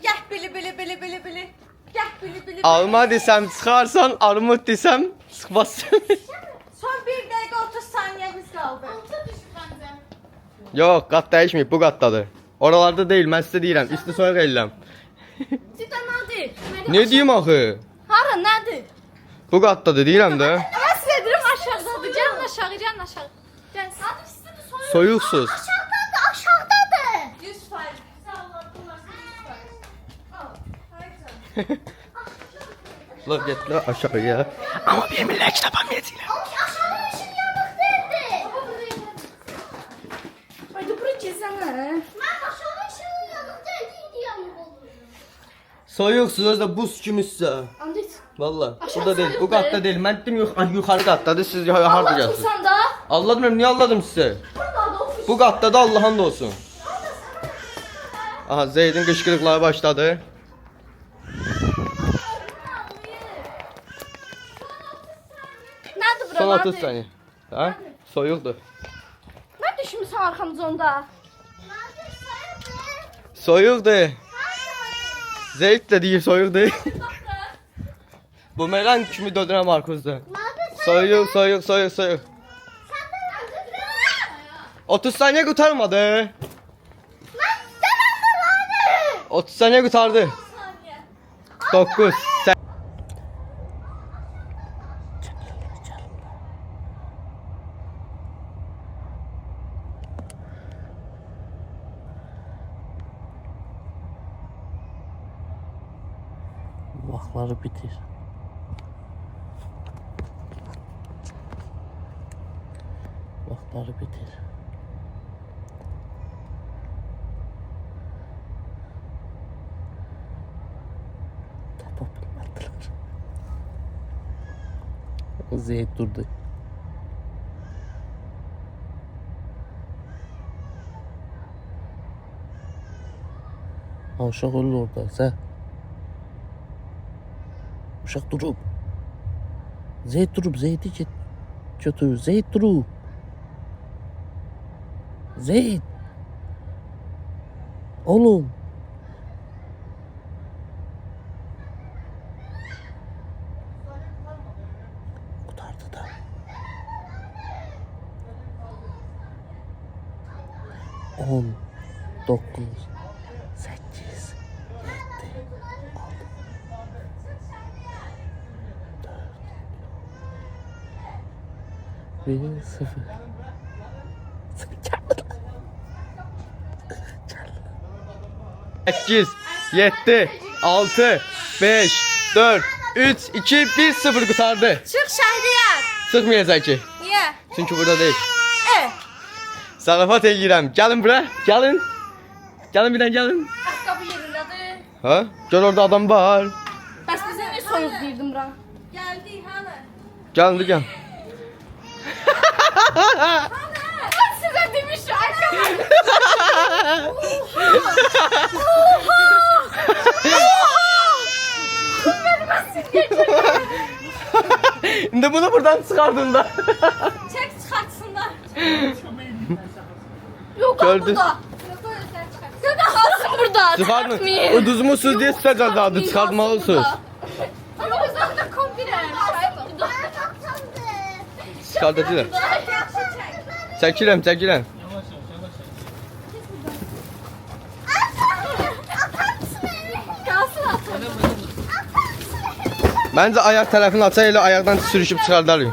Gəh bili. Gəh bili. Alma desəm çıxarsan, armud desəm çıxmazsan. Son 1 dəqiqə 30 saniyəmiz qaldı. Altta düşük bence. Yox, qat dəyişməyib, bu qatdadır. Oralarda deyil, mən sizə deyirəm, isti soyuq eləyəm. Cidden nədir? Ne deyim axı? Hara nədir? Bu qatdadır deyirəm də. Ben size dedim aşağıdadır. Gelin aşağı gelin aşağı. Gel. Soyuqsuz. Aşağıdadır. 100%. Sağ ol, bunlar 100%. Al. Haydi. Bunlar getdilər aşağıya. Amma bilmirlər ki, tapa bilməyəcəklər. Aşağıda ışık yanıq değildi. Haydi bura gizlənə. Ben aşağıda ışığın yanıq değildi yanıq olur. Soyuqsuz da buz kimisə. Andit. Valla. Burada değil. Bu qatda değil. Mən dedim yuxarı qatdadır. Siz harda gəlsiniz? Sen da. Allah bilmirəm, niyə alladım sizə? Bu qatda da Allah'ın da olsun. Aha, Zeydin qışqırıqları başladı. Nədir bura? Son 30 nədir? saniyə. Ha? Soyuqdur. Nə düşmüsən arxamızda? Soyuqdur. Zeyd də deyir soyuqdur. Bu meran kimi döndürəm Markuzda. Soyuq, soyuq, soyuq, soyuq. 30 saniye kurtarmadı. 30 saniye kurtardı. 9. Vaxtları bitir. Vaxtları bitir. Tapa bilmədilər. Zeyd durdu. Uşaq ölür orada. Sən. Uşaq durub. Zeyd durub. Zeydi götür. Zeyd durub. Zeyd. Oğlum. Kurtardı da. On, 9, 8, 7, 6, 1, 0. 8, 7, 6, 5, 4, 3, 2, 1, 0 kurtardı. Çıx Şəhriyar. Sıkmayacak ki. Niyə? Çünkü burada değil. E, Zarafat eləyirəm. Gəlin bura. Gəlin. Gəlin birdən gəlin. ayaqqabı yerindədir. Ha? Gör orada adam var. Bəs bizə niyə soyuq deyirdim bura? Geldi hala. Gəlin gəl. Mən sizə demişəm ayaqqabı. İndi bunu buradan çıxardın da. Çek çıkartsınlar. Yok Gördün. burada. Yok kalsın burada. Çıxardın. Çıxartmayın. Uduzmusuz deyə sizə cəzadır. Çıxartmalısınız. Ama o zaman da kombinəm. Çıxardacaqlar. Çəkirəm, çəkirəm. Kalsın atın. Məncə ayaq tərəfini açaq elə ayaqdan sürüşüb çıxardarıq.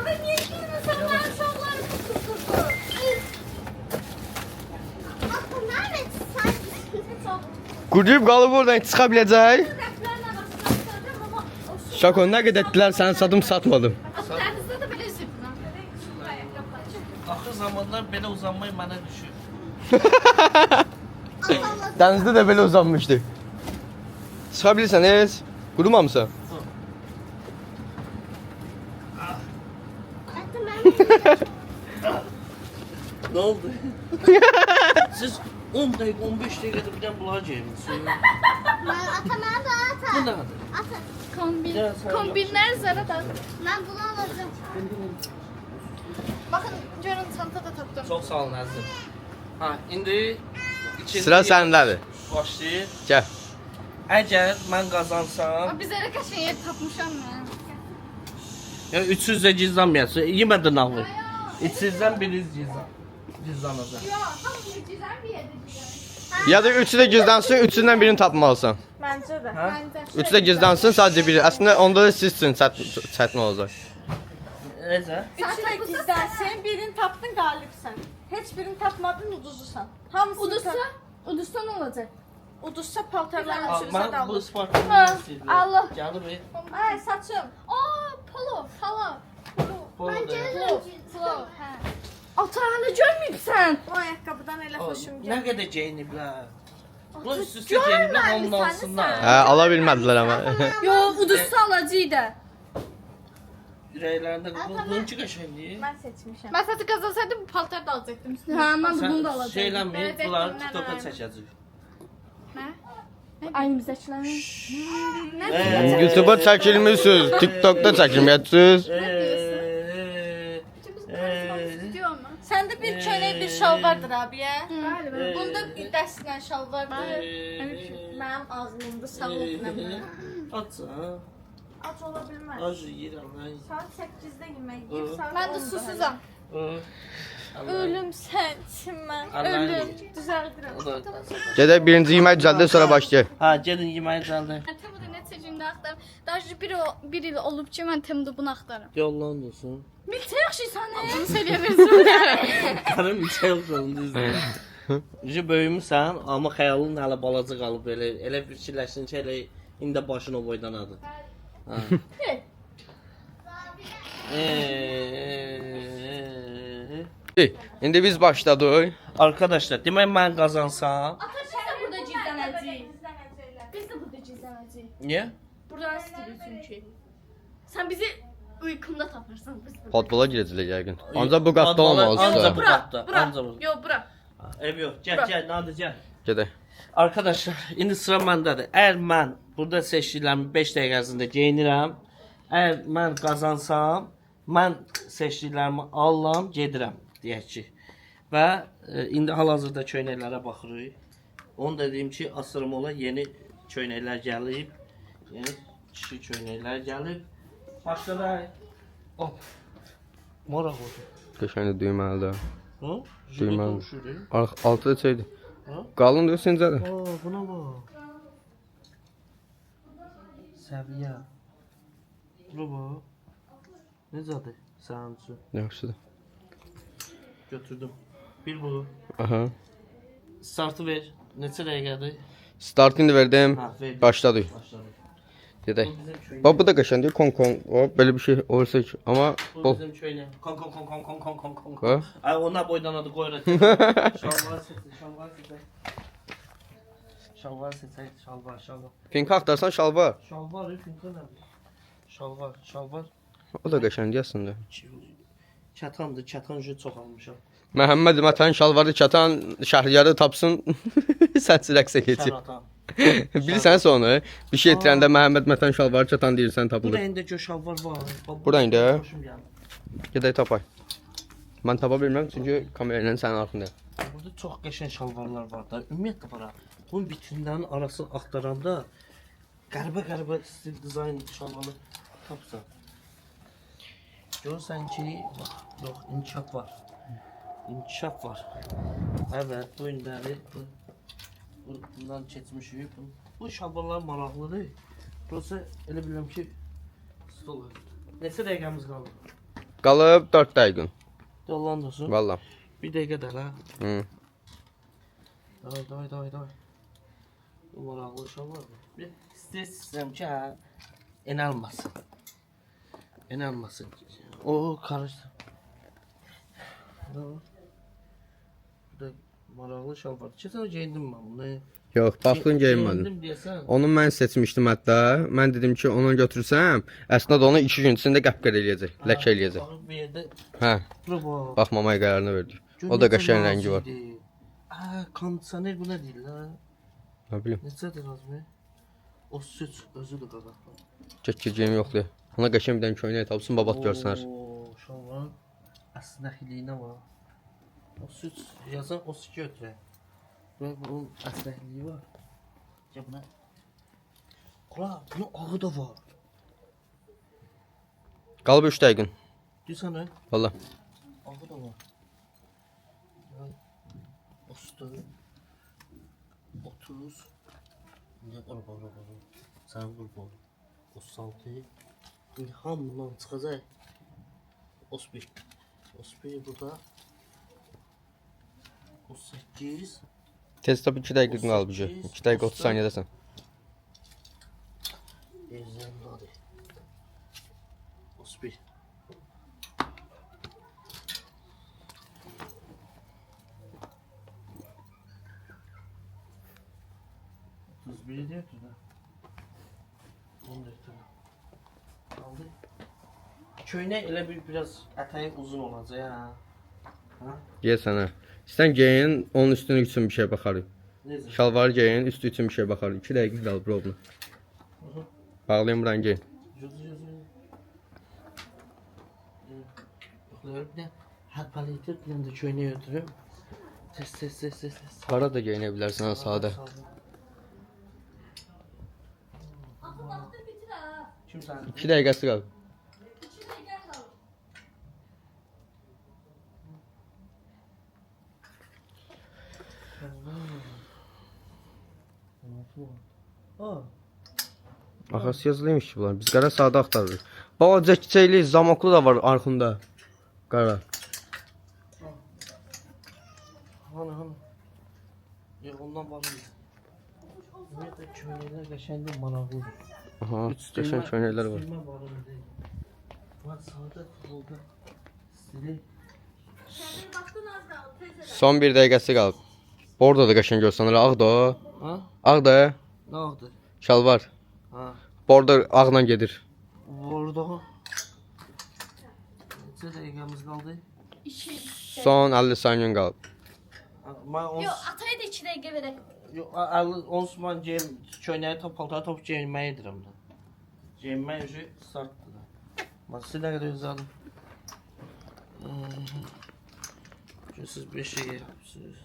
Quruyub qalıb oradan çıxa biləcək. Şako, nə qədər etdilər, səni sadım satmadım. Dənizdə də belə zıplan. Axır zamanlar belə uzanmayı mənə düşür. Dənizdə də belə uzanmışdı. Çıxa bilirsən, qurumamısan? Ne oldu? Siz 10 dəqiqə, 15 dəqiqədə birdən bunları geymişsiniz. Bu nədir? Kombin. Ya, sen Kombinler zara da. Ben bunu alacağım. Bakın görün çantada tapdım. Çox sağ olun əzizim. Ha, indi ikinci Sıra səndədir. başlayır. Gəl. Əgər mən qazansam, Biz elə qəşəng yer tapmışam mən. ya 300 də gizlənməyəsin. Yemə dırnaqlı. İçsizdən biriniz gizlənəcək. Yo, tam güzel bir yerdə güzel. Ya da üçü də gizlənsin, üçündən birini tapmalısan. Bence de. Hə? Bence. Üçü də gizlənsin, sadəcə biri. Əslində onda da siz üçün çətin olacaq. Necə? Üçü de gizlensin, birini taptın galipsen. Heç birini tapmadın, uduzursan. Hamısını Uduzsa, uduzsa nə olacaq? Uduzsa paltarların Aa, sürüsə Mən bu dağılır. sportunu Ha, istəyirəm. Allah. Gəlib. Ay saçım. Aa, polo, polo. Polo, hə. Atağını görməyibsən. O ayaqqabıdan elə xoşum Nə gəlir. qədər geyiniblər. Bu üst-üstə geyiniblər, hamının alsınlar. Hə, ala bilmədilər amma. Yox, uduzsa alacaqdı. Ürəklərində bununki qəşəngdir. Mən seçmişəm. Mən səsi qazansaydım bu paltarı da alacaqdım. Hə, mən də bunu da alacaqdım. Şeyləmi, bunları TikTok-a çəkəcək. Ayımızdakılar. YouTube-a çəkilmisiniz, TikTok-da çəkilməyəsiniz. Səndə bir köynək, bir şal vardır abiyə. Bunda dəstlə şal vardır. Mənim ağzımda sağ ol mənə. Atsa. Ac ola bilməz. Acı yeyirəm mən. Saat 8-də yemək yeyib, saat Mən də 10-da. susuzam. Ölüm sənsin mən. Allah Ölüm. Allah. Düzəldirəm. Gedək birinci yemək düzəldək, sonra başlayaq. Ha, gedin yeməyi gəldi. Temuda neçə gündə axtarım. Daha bir il olub ki, mən Temuda bunu axtarım. Yollan olsun. Milçə yaxşıysan, bunu söyləyə bilmirəm. Karım bir şey olsun düzdür. Ucu böyümüsən, amma xəyalın hələ balaca qalıb elə bir fikirləşsin ki, elə indi başın o boydanadır. Ha. İndi biz başladıq. Arkadaşlar, demək mən qazansam, Ata, biz də burada gizlənəcəyik. Biz də burada gizlənəcəyik. niyə? Buradan istəyirik çünki. Sən bizi uykumda tapırsan. Futbola girəcəyik yəqin. Ancaq bu qatda olmaz. Ancaq bu Bura, qatda. bura. Ancaq bu. Yox, bura. Ev yox. Gəl, Nadir, gəl. Gedək. Arkadaşlar, indi sıra məndədir. Əgər mən burada seçdiklərimi 5 dəqiqə ərzində geyinirəm, əgər mən qazansam, mən seçdiklərimi alıram, gedirəm, deyək ki. Və indi hal-hazırda köynəklərə baxırıq. Onu da deyim ki, Asırmola yeni köynəklər gəlib. Yeni kişi köynəklər gəlib. Başqa da hop. Maraq oldu. Qəşəng düyməlidir. Hı? Düyməli. Düşürük. Altı içəydi. Ha? Qalın deyil sincədir. Aa, buna bak. Səviyyə. Buna bak. Necədir sənin üçün? Yaxşıdır. Götürdüm. Bir bu. Aha. Startı ver. Neçə dəqiqədir? Startını verdim. Ha, verdim. Başladık. Başladık. Gedək. Bu bizim köynək. Bax bu da qəşəngdir. Kon. O belə bir şey olsa ki, amma Bu bol. bizim köynək. Kon. Ha? Ay ona boydanadı qoyur. Şalvar seçin, şalvar seçin. Şalvar seçin, şalvar. Pink axtarsan şalvar. Şalvar, finka nə? Şalvar. O da qəşəngdir əslində. Çatandır, çatan çox almışam. Məhəmməd Mətən şalvarı çatan şəhriyarı tapsın. Sənsiz rəqsə keçir. Şaratan. Bilirsən sonra bir şey itirəndə Məhəmməd Mətən şalvarı çatan deyirsən Bu tapılır. rəngdə gör şalvar var. Bu rəngdə? Xoşum gəldi. Gedək tapay. Mən tapa bilmirəm çünki kamera ilə sənin arxındayım. Burada çox qəşəng şalvarlar var da. Ümumiyyətlə var. Bunun vitrinlərin arasını axtaranda qəribə stil dizayn şalvarı tapsan. Görürsən ki, bax, yox, inkişaf var. İnkişaf var. Evet, bu ünləri bundan keçmişik. Bu şalvarlar maraqlıdır. Burası elə bilirəm ki, stol. Neçə dəqiqəmiz qaldı? Qalıb 4 dəqiqə. Yollan olsun. Valla. Bir dəqiqə də ha. Hı. Davay. Bu maraqlı şalvar mı? Bir istəyirəm ki, hə, enəlməsin. O karıştı. Bu da maraqlı şalvar. Keçən geyindim mən bunu. Yox, baxdın geyinmədim. Geyindim deyəsən. Onu mən seçmişdim hətta. Mən dedim ki, onu götürsəm, əslində onu 2 gün içində qəpqər eləyəcək, ləkə eləyəcək. Baxıb bir yerdə Hə, bura bax. baxmamaya qərarını verdik. Gör O da necə qəşəng rəngi var. nazikdir. Kondisioner bu nə deyil la? Nə bilim, Necədir Azmi? O süt özüdür qaqaqlar. çəkəcəyim yoxdur. Ona qəşəng bir dənə köynək tapsın, babat görsünlər. Oo, şalvar. Əslində xiliyinə var. O süt yazan o süt götürək. Və bunun əsləhliyi var. Gəl buna. Qura, bunun ağı da var. Qalıb 3 dəqiqə. Deyirsən nə? Valla. Ağı da var. Ostur. 30. Ne qurban. Sən qurban. 36. İlham bundan çıxacaq. 31 burada. 38. Tez tabii 2 dəqiqə qalıb bu. 2 dəqiqə 30 saniyədəsən. 31. Bir diyor ki da. 14 tane. Kaldı. Köyne elə biraz ətəyi uzun olacaq ha. Deyəsən hə. İstən geyin, onun üstünlük üçün bir şey baxarıq. Necə? Şalvarı geyin, üstü üçün bir şey baxarıq. 2 dəqiqə qalıb problem. Bağlayın buranı geyin. Yoxlayır bir də hər paleti bir də köyne götürüb. Tez. Para da geyinə bilərsən ha, sadə. Kim sən? 2 dəqiqəsi qalıb. Axası yazılıymış ki bunlar. Biz qara sadə axtarırıq. Balaca çiçəkli zamoklu da var arxında. Qara. Hani. Yox ondan var mı? Ümumiyyətlə köynəklər qəşəngdir, maraqlıdır. Aha, qəşəng köynəklər var. Üstünmə var idi. Var sadə oldu. Stili. Son 1 dəqiqəsi qalıb. Orada da qəşəng görsənir. Ağ da o. Ha? Ağ da. Nə oldu? Şalvar. Ha. Borda ağla gedir. Burada. Neçə dəqiqəmiz qaldı? Son 50 saniyen qalıb. Mən Yox, ataya da 2 dəqiqə verək. Yox, 50 onsuz mən köynəyi paltar top geyinməyi edirəm də. Geyinmək işi startdır da. Mən sizə nə qədər uzadım. Siz bir şey yapıyorsunuz.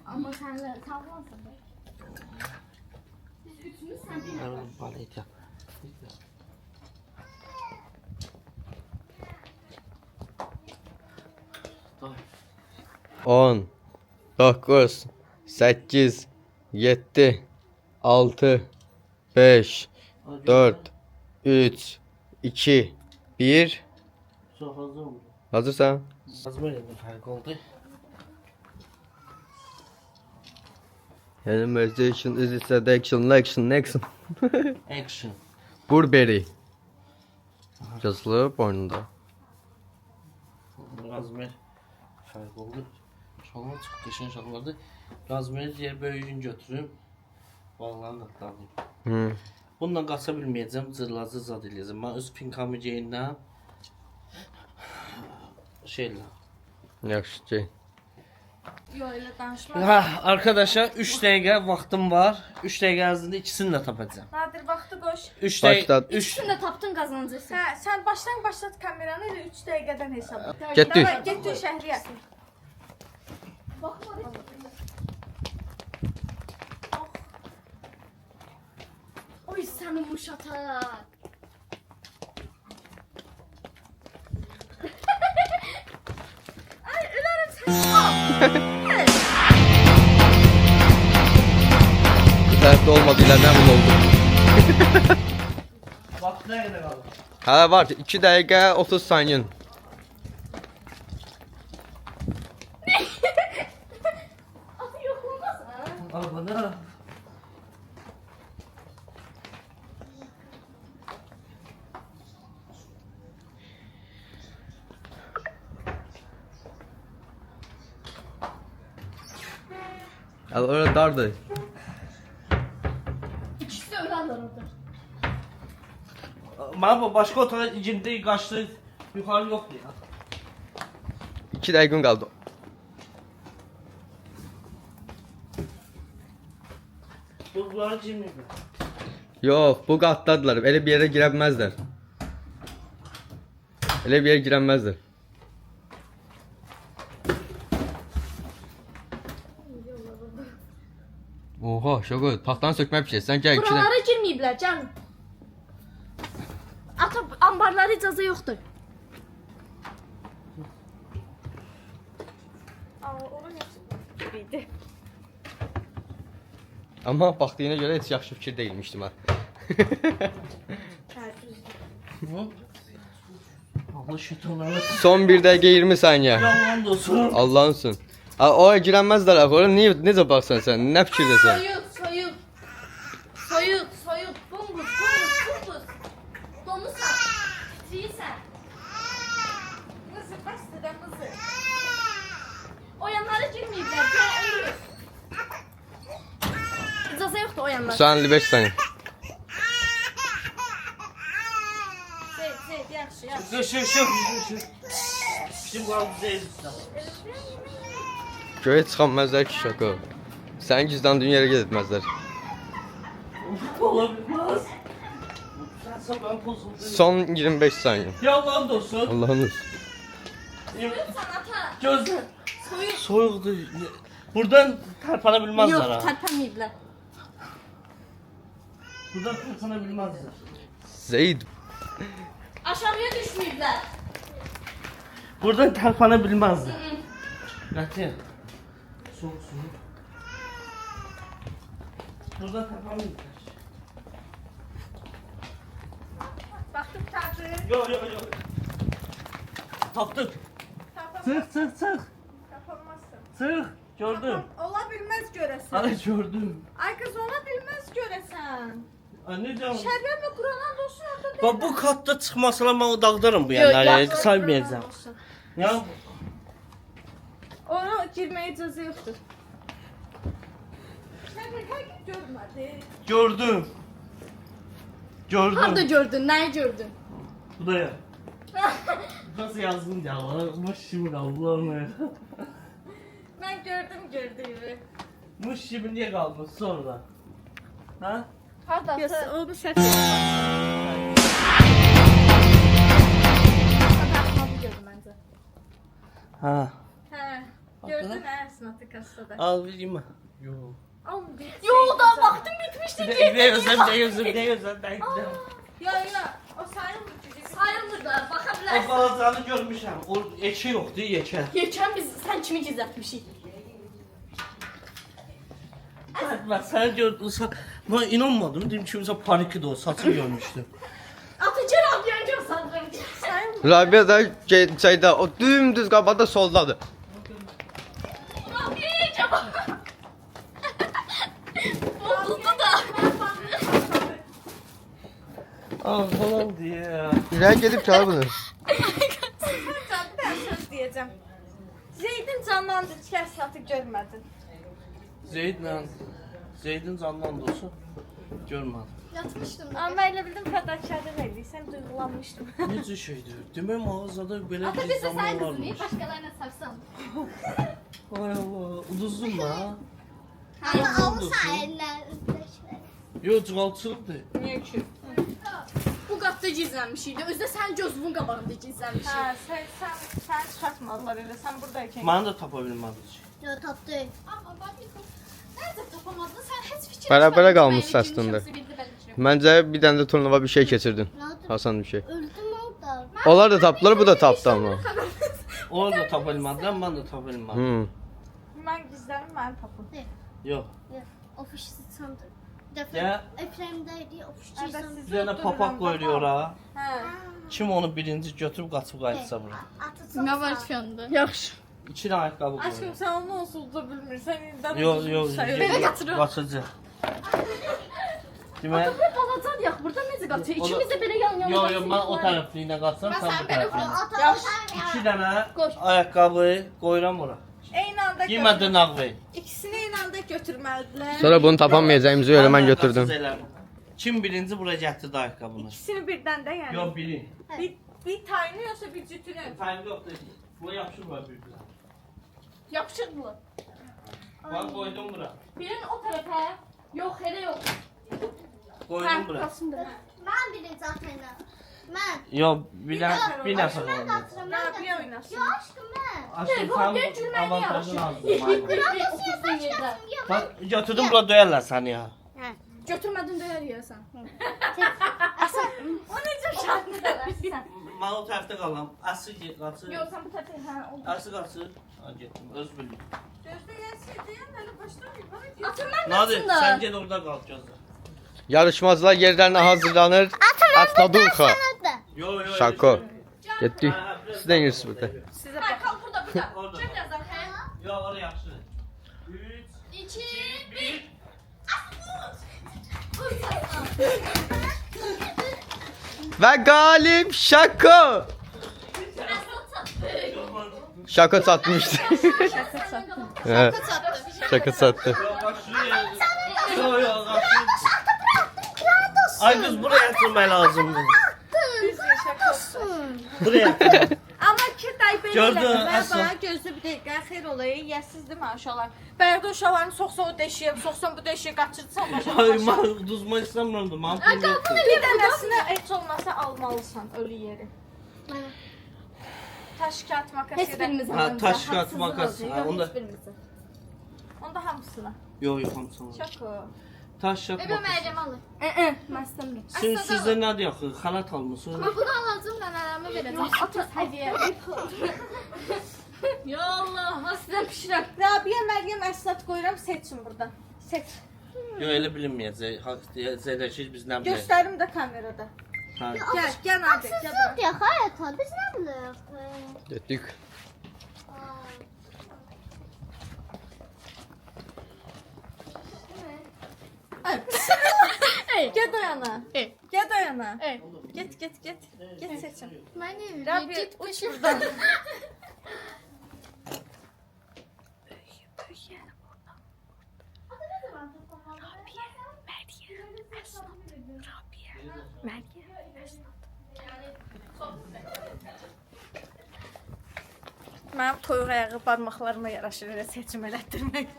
Amma sənlə sağlamsan. Biz üçümüz sən bir. Hemen palet yap. 10 9 8 7 6 5 4 3 2 1 Çok hazır oldu. Hazırsan? Az böyle bir fark oldu. Animation is it action action. Action. Burberry. Yazılı boynunda. Razmer fark oldu. Şalvar çok geçen şalvardı. Razmer diğer böyüğünü götürüp bağlarını atladım. Hı. Bundan qaça bilməyəcəm, cırlacı zad eləyəcəm. Mən öz pinkamı geyinəm. Şeylə. Yaxşı ki. Yox, elə danışma. Ha, arkadaşlar 3 dəqiqə vaxtım var. 3 dəqiqə ərzində ikisini də tapacağam. Nadir vaxtı qoş. 3 Başlat. dəqiqə 3 Üçünü də tapdın qazanacaqsan. Hə, sən başlat kameranı elə 3 dəqiqədən hesabla. Getdik. Davay, get şəhriyə. Oy sənin muşatak. Ay, ölərəm sən. Bu tərəfdə olmadı ilə nə bunu oldu? vaxt nə qədər qalır? Hələ var 2 dəqiqə 30 saniyen. Atı yox olmaz. Arabada. Hələ orada dardır. İkisi də ölərlər orada. Mənə bu başqa otağa icimdə qaçdı. Yuxarı yoxdur ya. 2 dəqiqən qaldı. Bunları cimdir. Yox, bu qatdadılar. Elə bir yerə girə bilməzlər. Elə bir yerə girə bilməzlər. Oha, şoka, taxtanı sökmək bir şey. Sən gəl 2 dəqiqə. Buralara girməyiblər, canım. Ata ambarlara icazə yoxdur. Ora yaxşı. Amma baxdığına görə heç yaxşı fikir deyilmişdi mən. Allah şeytanları. Son 1 dəqiqə 20 saniyə. Yalan olsun. Allah'ınsın. Oya girənməzlər axı. Ora niyə necə baxsan sən? Nə fikirdəsən? Soyuq. Bumbuz. Donusan. Titriyirsən. Mızı bastı da mızı. O yanlara girməyiblər. Gəl ölürük. İcazə yoxdur o yanlara. Sən 55 saniyə. Zeyd, yaxşı. Şu. Şimdi qaldı Zeyd usta. Göyə çıxanməzlər ki şaka. Sənin gizləndiyin yerə gedətməzlər. Olabilmez. Sen ben bozuldu. Son 25 saniyə. Ya Allah'ın dostu. Allah'ın olsun. Gözler. Soğukdu. Buradan terpanabilmezler ha. Tərpənməyiblər. Buradan terpanabilmezler. Zeyd. Aşağıya düşməyiblər. Buradan terpanabilmezler. Qətiyyən. Soğuk. Buradan terpanabilmezler. Baxdım tapdı. Yok. Taptık. Çık. Tapamazsın. Çık. Gördüm. Ola bilməz görəsən. Hadi gördüm. Ay kız ola bilməz görəsən. Anne canım. Şərbət və Quranan dostun orada Bak bu katta çıkmasalar ben o dağıdarım bu yerleri. Saymayacağım. Ya Ona girməyə icazə yoxdur. Şərbət həqiq görmədi. gördüm. Harda Gördüm. gördün? Nəyi gördün? Bu da ya. Nasıl yazdın ya? Muş şimdi Allah'ım. Mən gördüyümü. Muş şimdi niye kalmış sonra? Ha? Hardasın? Yox, onu səhv etdim. gördüm məncə. Ha. Hə. Gördün hə, sınatı kassada. Al vereyim mi? Yok. Al bir. Yo, da vaxtım bitmişdi. Ne gözlem. Yo, o sayılmır ki. Sayılmır da, baxa O bilərsən. balazanı görmüşəm. O eçi yoktu, eçe. Geçən biz sən kimi gizlətmişik? Bak sen gördün. Ben inanmadım. Dedim ki bize panikli de o saçını görmüştüm. Atıcı radyocu sanırım. Sayılmır. Rabia da şeydə o dümdüz qabada soldadır. Radyocu bak. Bozuldu da. Ah falan diye ya. İrəli gedib çağır bunu. Can, bir dənə söz deyəcəm. Zeydin canlandı, heç sınatı görmədin. Zeyd'in candan dostu görmedim. Yatmışdım. Amma elə bildim fədakarlıq eləyirsən, duyğulanmışdım. Necə şeydir? Demək mağazada belə Ata biz de zaman sen varmış. kızını başkalarına sarsan. Ay Allah, uduzdun da. Ama olsa eller üzleşmez. Yo, cıvalçılıqdır. Niyə ki? Bu qapda gizlənmişik. Özdə sən gözünün qabağında gizlənmişik. Hə, sən çıxartmadılar elə, sən buradaykən. Məni də tapa bilmədik. Yo taptı. Ama bak nerede tapamadın sen hiç fikir Bərabərə etmedin. qalmış Ben səslində. kimse bildi, ben içiyorum. Məncə bir dənə də turnuva bir şey keçirdin. Ne oldu? Hasan bir şey. Öldüm orada. Onlar da tapdılar, bu da tapdı amma. Onu da tapa bilmədim, mən də tapa bilmədim. Mən gizlənim, məni tapın. Yox. Ofis sandım. Ya. Efrem'deydi ofisçi Evet, sandım. siz- Bir dənə papaq qoyuyor ora. Hə. Kim onu birinci götürüb qaçıb qayıtsa bura. Ne var şu anda? Yaxşı. İki dənə ayaqqabı Aşkım qoyuyor. sən onu onsuz da bilmirsən, indi Yox. sayılır. Qaçacaq. Demək, Balacan yax, burada necə qaçıyor? İkimiz də belə yan-yana yox, mən o tərəfliyinə qaçsam, sən bu tərəfliyinə. İki dənə ayaqqabı qoyuram ora. Eyni anda Giymədin ağvey. İkisini eyni anda götürməlidirlər. Sonra bunu tapamayacağımızı görə mən götürdüm. Kim birinci bura gətirdi ayaqqabını? İkisini birdən də yəni. Yox, biri. Bir tayını yoxsa bir cütünü. Fərqi yoxdur. Bu yapışır var bir güzel. Yapışırdılar. Ben koydum bura. Birin o tərəfə. Yox, elə yox. Koydum bura. Ben birinci atayla. Ben. Yok, bir nəfər Ben oldu. katırım. Rabiyə oynasın. Yo aşkım ben. Aşkım sen avantajını aldın. Oturduğun yerdə. Bak götürdüm bura döyərlər səni ya. Götürmədin döyər yeyəsən. O necə şartdır? Mən o tərəfdə qalam. Əsi qaçır. Yox, sən bu tərəfə hə, oldu. Əsi qaçır. Ha getdim, öz bildim. Gözdə gəlsin deyən hələ başlamayıb. Atın mən Nadir, qaçın da. sən get orada qal gözlə. Yarışmacılar yerlərinə hazırlanır. Atladulxa. Yo. Şako. Getdik. Siz də inirsiniz burada. Sizə Hə, kal burada, burada. Orada. Çək birazdan, hə? Yo, oraya. 2, 1. Ve galip Şako. Şako satmıştı. Evet, Şako sattı. Yo yo Ay kız buraya yatırmaya lazımdı. Buraya yatırmaya. Amma ki day belə Gördün, eləmə. Mən Əsla. bana gözlə bir dəqiqə xeyr olayı. Yəsiz değil mi uşaqlar? Bərdə uşaqların soxsan o deşiyə, soxsan bu deşiyə qaçırsan başa. Ay mən uduzma istəmirəm. Mən pul yoxdur. Bir dənəsinə heç olmasa almalısan ölü yeri. Taş kağıt makas Heç yerə. birimiz Ha taş kağıt makas. Ha, onda Onda hamısına. yo yo hamısını. Şoko. Taş kağıt Ebe makas. Meryem alır. Mən istəmirəm. Sizdə nədir yaxı? Xalat almısınız? Bunu alacağım nənələrimə verəcəm. Atız hədiyyə. Ya Allah, ha sizə pişirəm. Rabia, Məryəm, Əsnat qoyuram, seçin burada. Seç. Yo elə bilinməyəcək. Zədəkir biz nə bilək. Göstərim də kamerada. Ha. Gəl abi, gəl bura. Ya hayata biz nə bilirik? Getdik. Get o yana. Ey. Get o yana. Ey. Get. Get seçin. Mənim Rabia, git uç uç. buradan. Mənim toyuq ayağı barmaqlarıma yaraşır elə seçim elətdirmək.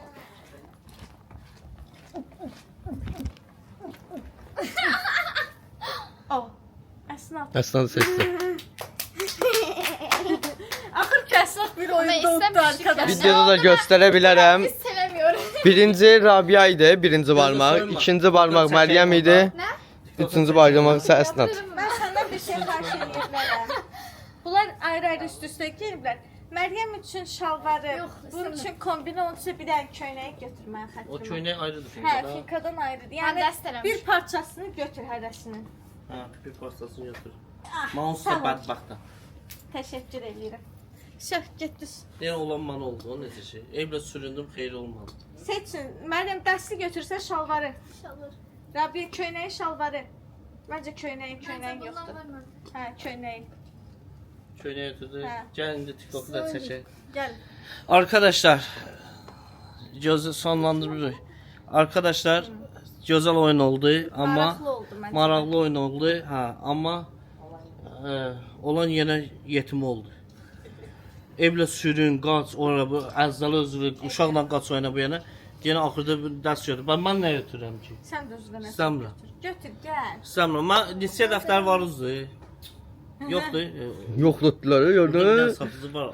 Oh, Əsnat. Əsnad seçdi. Axır ki Əsnat bir oyunda Mən uddu istəmişdim arkadaşlar. Videoda da göstərə bilərəm. Biz sevemiyorum. Birinci Rabia idi, birinci barmaq. İkinci barmaq Məryəm idi. Üçüncü barmaq isə Əsnad. Mən səndən bir şey xahiş edirəm. Bunlar ayrı-ayrı üst-üstə geyiblər. Məryəm üçün şalvarı, bunun üçün kombinə onun üçün bir dənə köynək götürməyə xətrim. O köynək ayrıdır. Hə, finkadan ayrıdır. Mən Yəni dəst eləmişəm. bir parçasını götür hərəsinin. Ha, bir pastasını götür. Ah, Mən onsuz sağ da ol. bədbəxtəm. Təşəkkür edirəm. Şah, getdiniz. Yəni olan mənə oldu, o necə şey. Evlə süründüm, xeyri olmadı. Seçin. Məryəm dəsti götürsə şalvarı. Rabia köynəyi şalvarı. Məncə köynəyi yoxdur. Hə, köynəyi. Köynək götürdü. Hə. Gəl indi TikTok'u da çəkək. Gəl. Arkadaşlar, gözü sonlandırırıq. Arkadaşlar, gözəl oyun oldu, amma Maraqlı oldu məncə. maraqlı oyun oldu. Hə, amma olan yenə yetim oldu. Evlə sürün, qaç, ora bu əzzalı özü uşaqla qaç oyna bu yana. Yenə axırda bir dərs götür. Mən nə götürürəm ki? Sən də özünə məsəl İstəmirəm. götür, gəl. İstəmirəm. Mən lisiya dəftəri var uzdur. Yoxdur. Yoxlatdılar, Bir gördün? satıcı var.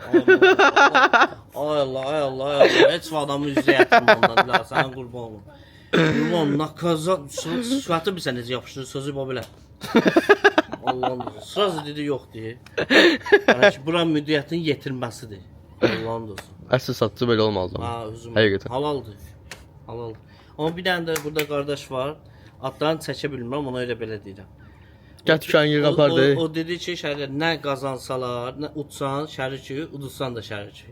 Ay Allah, ay Allah, ay Allah. Heç bir adamı üzə yatırım ondan. La, sənin qurban olum. Qurban, nakaza, sifəti bilsən necə yapışdırır, sözü bu belə. Allah'ın olsun. Sırası dedi yox deyə. Yəni ki, bura müdiriyyətin yetirməsidir. Allah'ın olsun. Əsl satıcı belə olmalıdır. Ha, özüm. Həqiqətən. Halaldır. Halaldır. Amma bir dənə də burada qardaş var. Adlarını çəkə bilmirəm, ona elə belə deyirəm. Gəl tükən yığ apardı. O dedi ki, şəhərlər nə qazansalar, nə utsan şəriki, uduzsan da şəriki.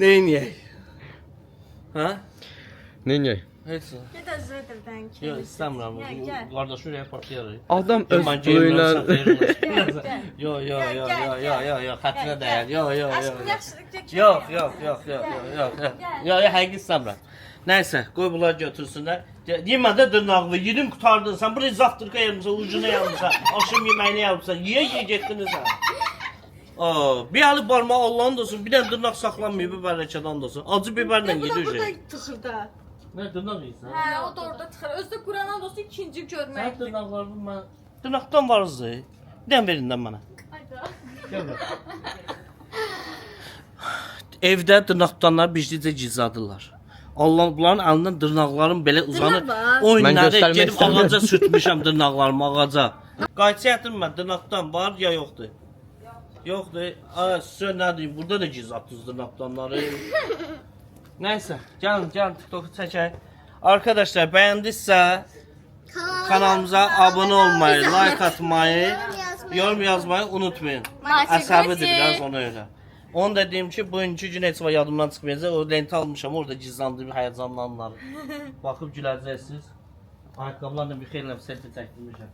Neyniyək? Hə? Neyniyək? Heç nə. Get özüdürdən ki. Yox, istəmirəm. Gəl, gəl. Qardaşı ürəyə partlayarıq. Adam öz Mən puluyla Yo, xətrinə dəyər. Yo. Aşkım yaxşılık Yox, həqiqi istəmirəm. Nəysə, qoy bunlar götürsünlər. Yemədə dırnaqlı, yedim qutardın, sən buraya zaftrika yapmışsan, ucuna yapmışsan, akşam yeməyini yapmışsan, yiyə getdiniz sən. Bir alı barmağı Allah'ın da olsun, bir dənə dırnaq saxlanmayıb, bir bərəkədən də olsun. Acı biberlə Bu da yedi burada uje. tıxır da. Nə dırnaq yiyirsən? Hə, o da orada tıxır. Özdə Quran'a dostu ikinci görmək. Sən dırnaqlarını mən... Dırnaqdan varızdır. Bir dənə verindən mənə. Gəl ver. Evdə dırnaq bircə gizladırlar. Allah bunların əlindən dırnaqlarım belə uzanır. Mən Oyunları göstərmək gedib istəmirəm. ağaca sürtmüşəm dırnaqlarımı ağaca. Qayçı yatırım mən dırnaqdan var ya yoxdur. Yoxdur. Sizə nə deyim, burada da gizlatdınız dırnaqdanları. Nəysə, gəlin TikTok'u çəkək. Arkadaşlar bəyəndinizsə kanalımıza abunə olmayı, like atmayı, yorum yazmayı unutmayın. Əsəbidir biraz ona görə. Onu da deyim ki, bugünkü gün heç vaxt yadımdan çıxmayacaq. O lenti almışam, orada gizlandı bir həyəcanlanlar. Baxıb güləcəksiniz. Ayaqqabılarla bir xeyli selfie çəkdirmişəm.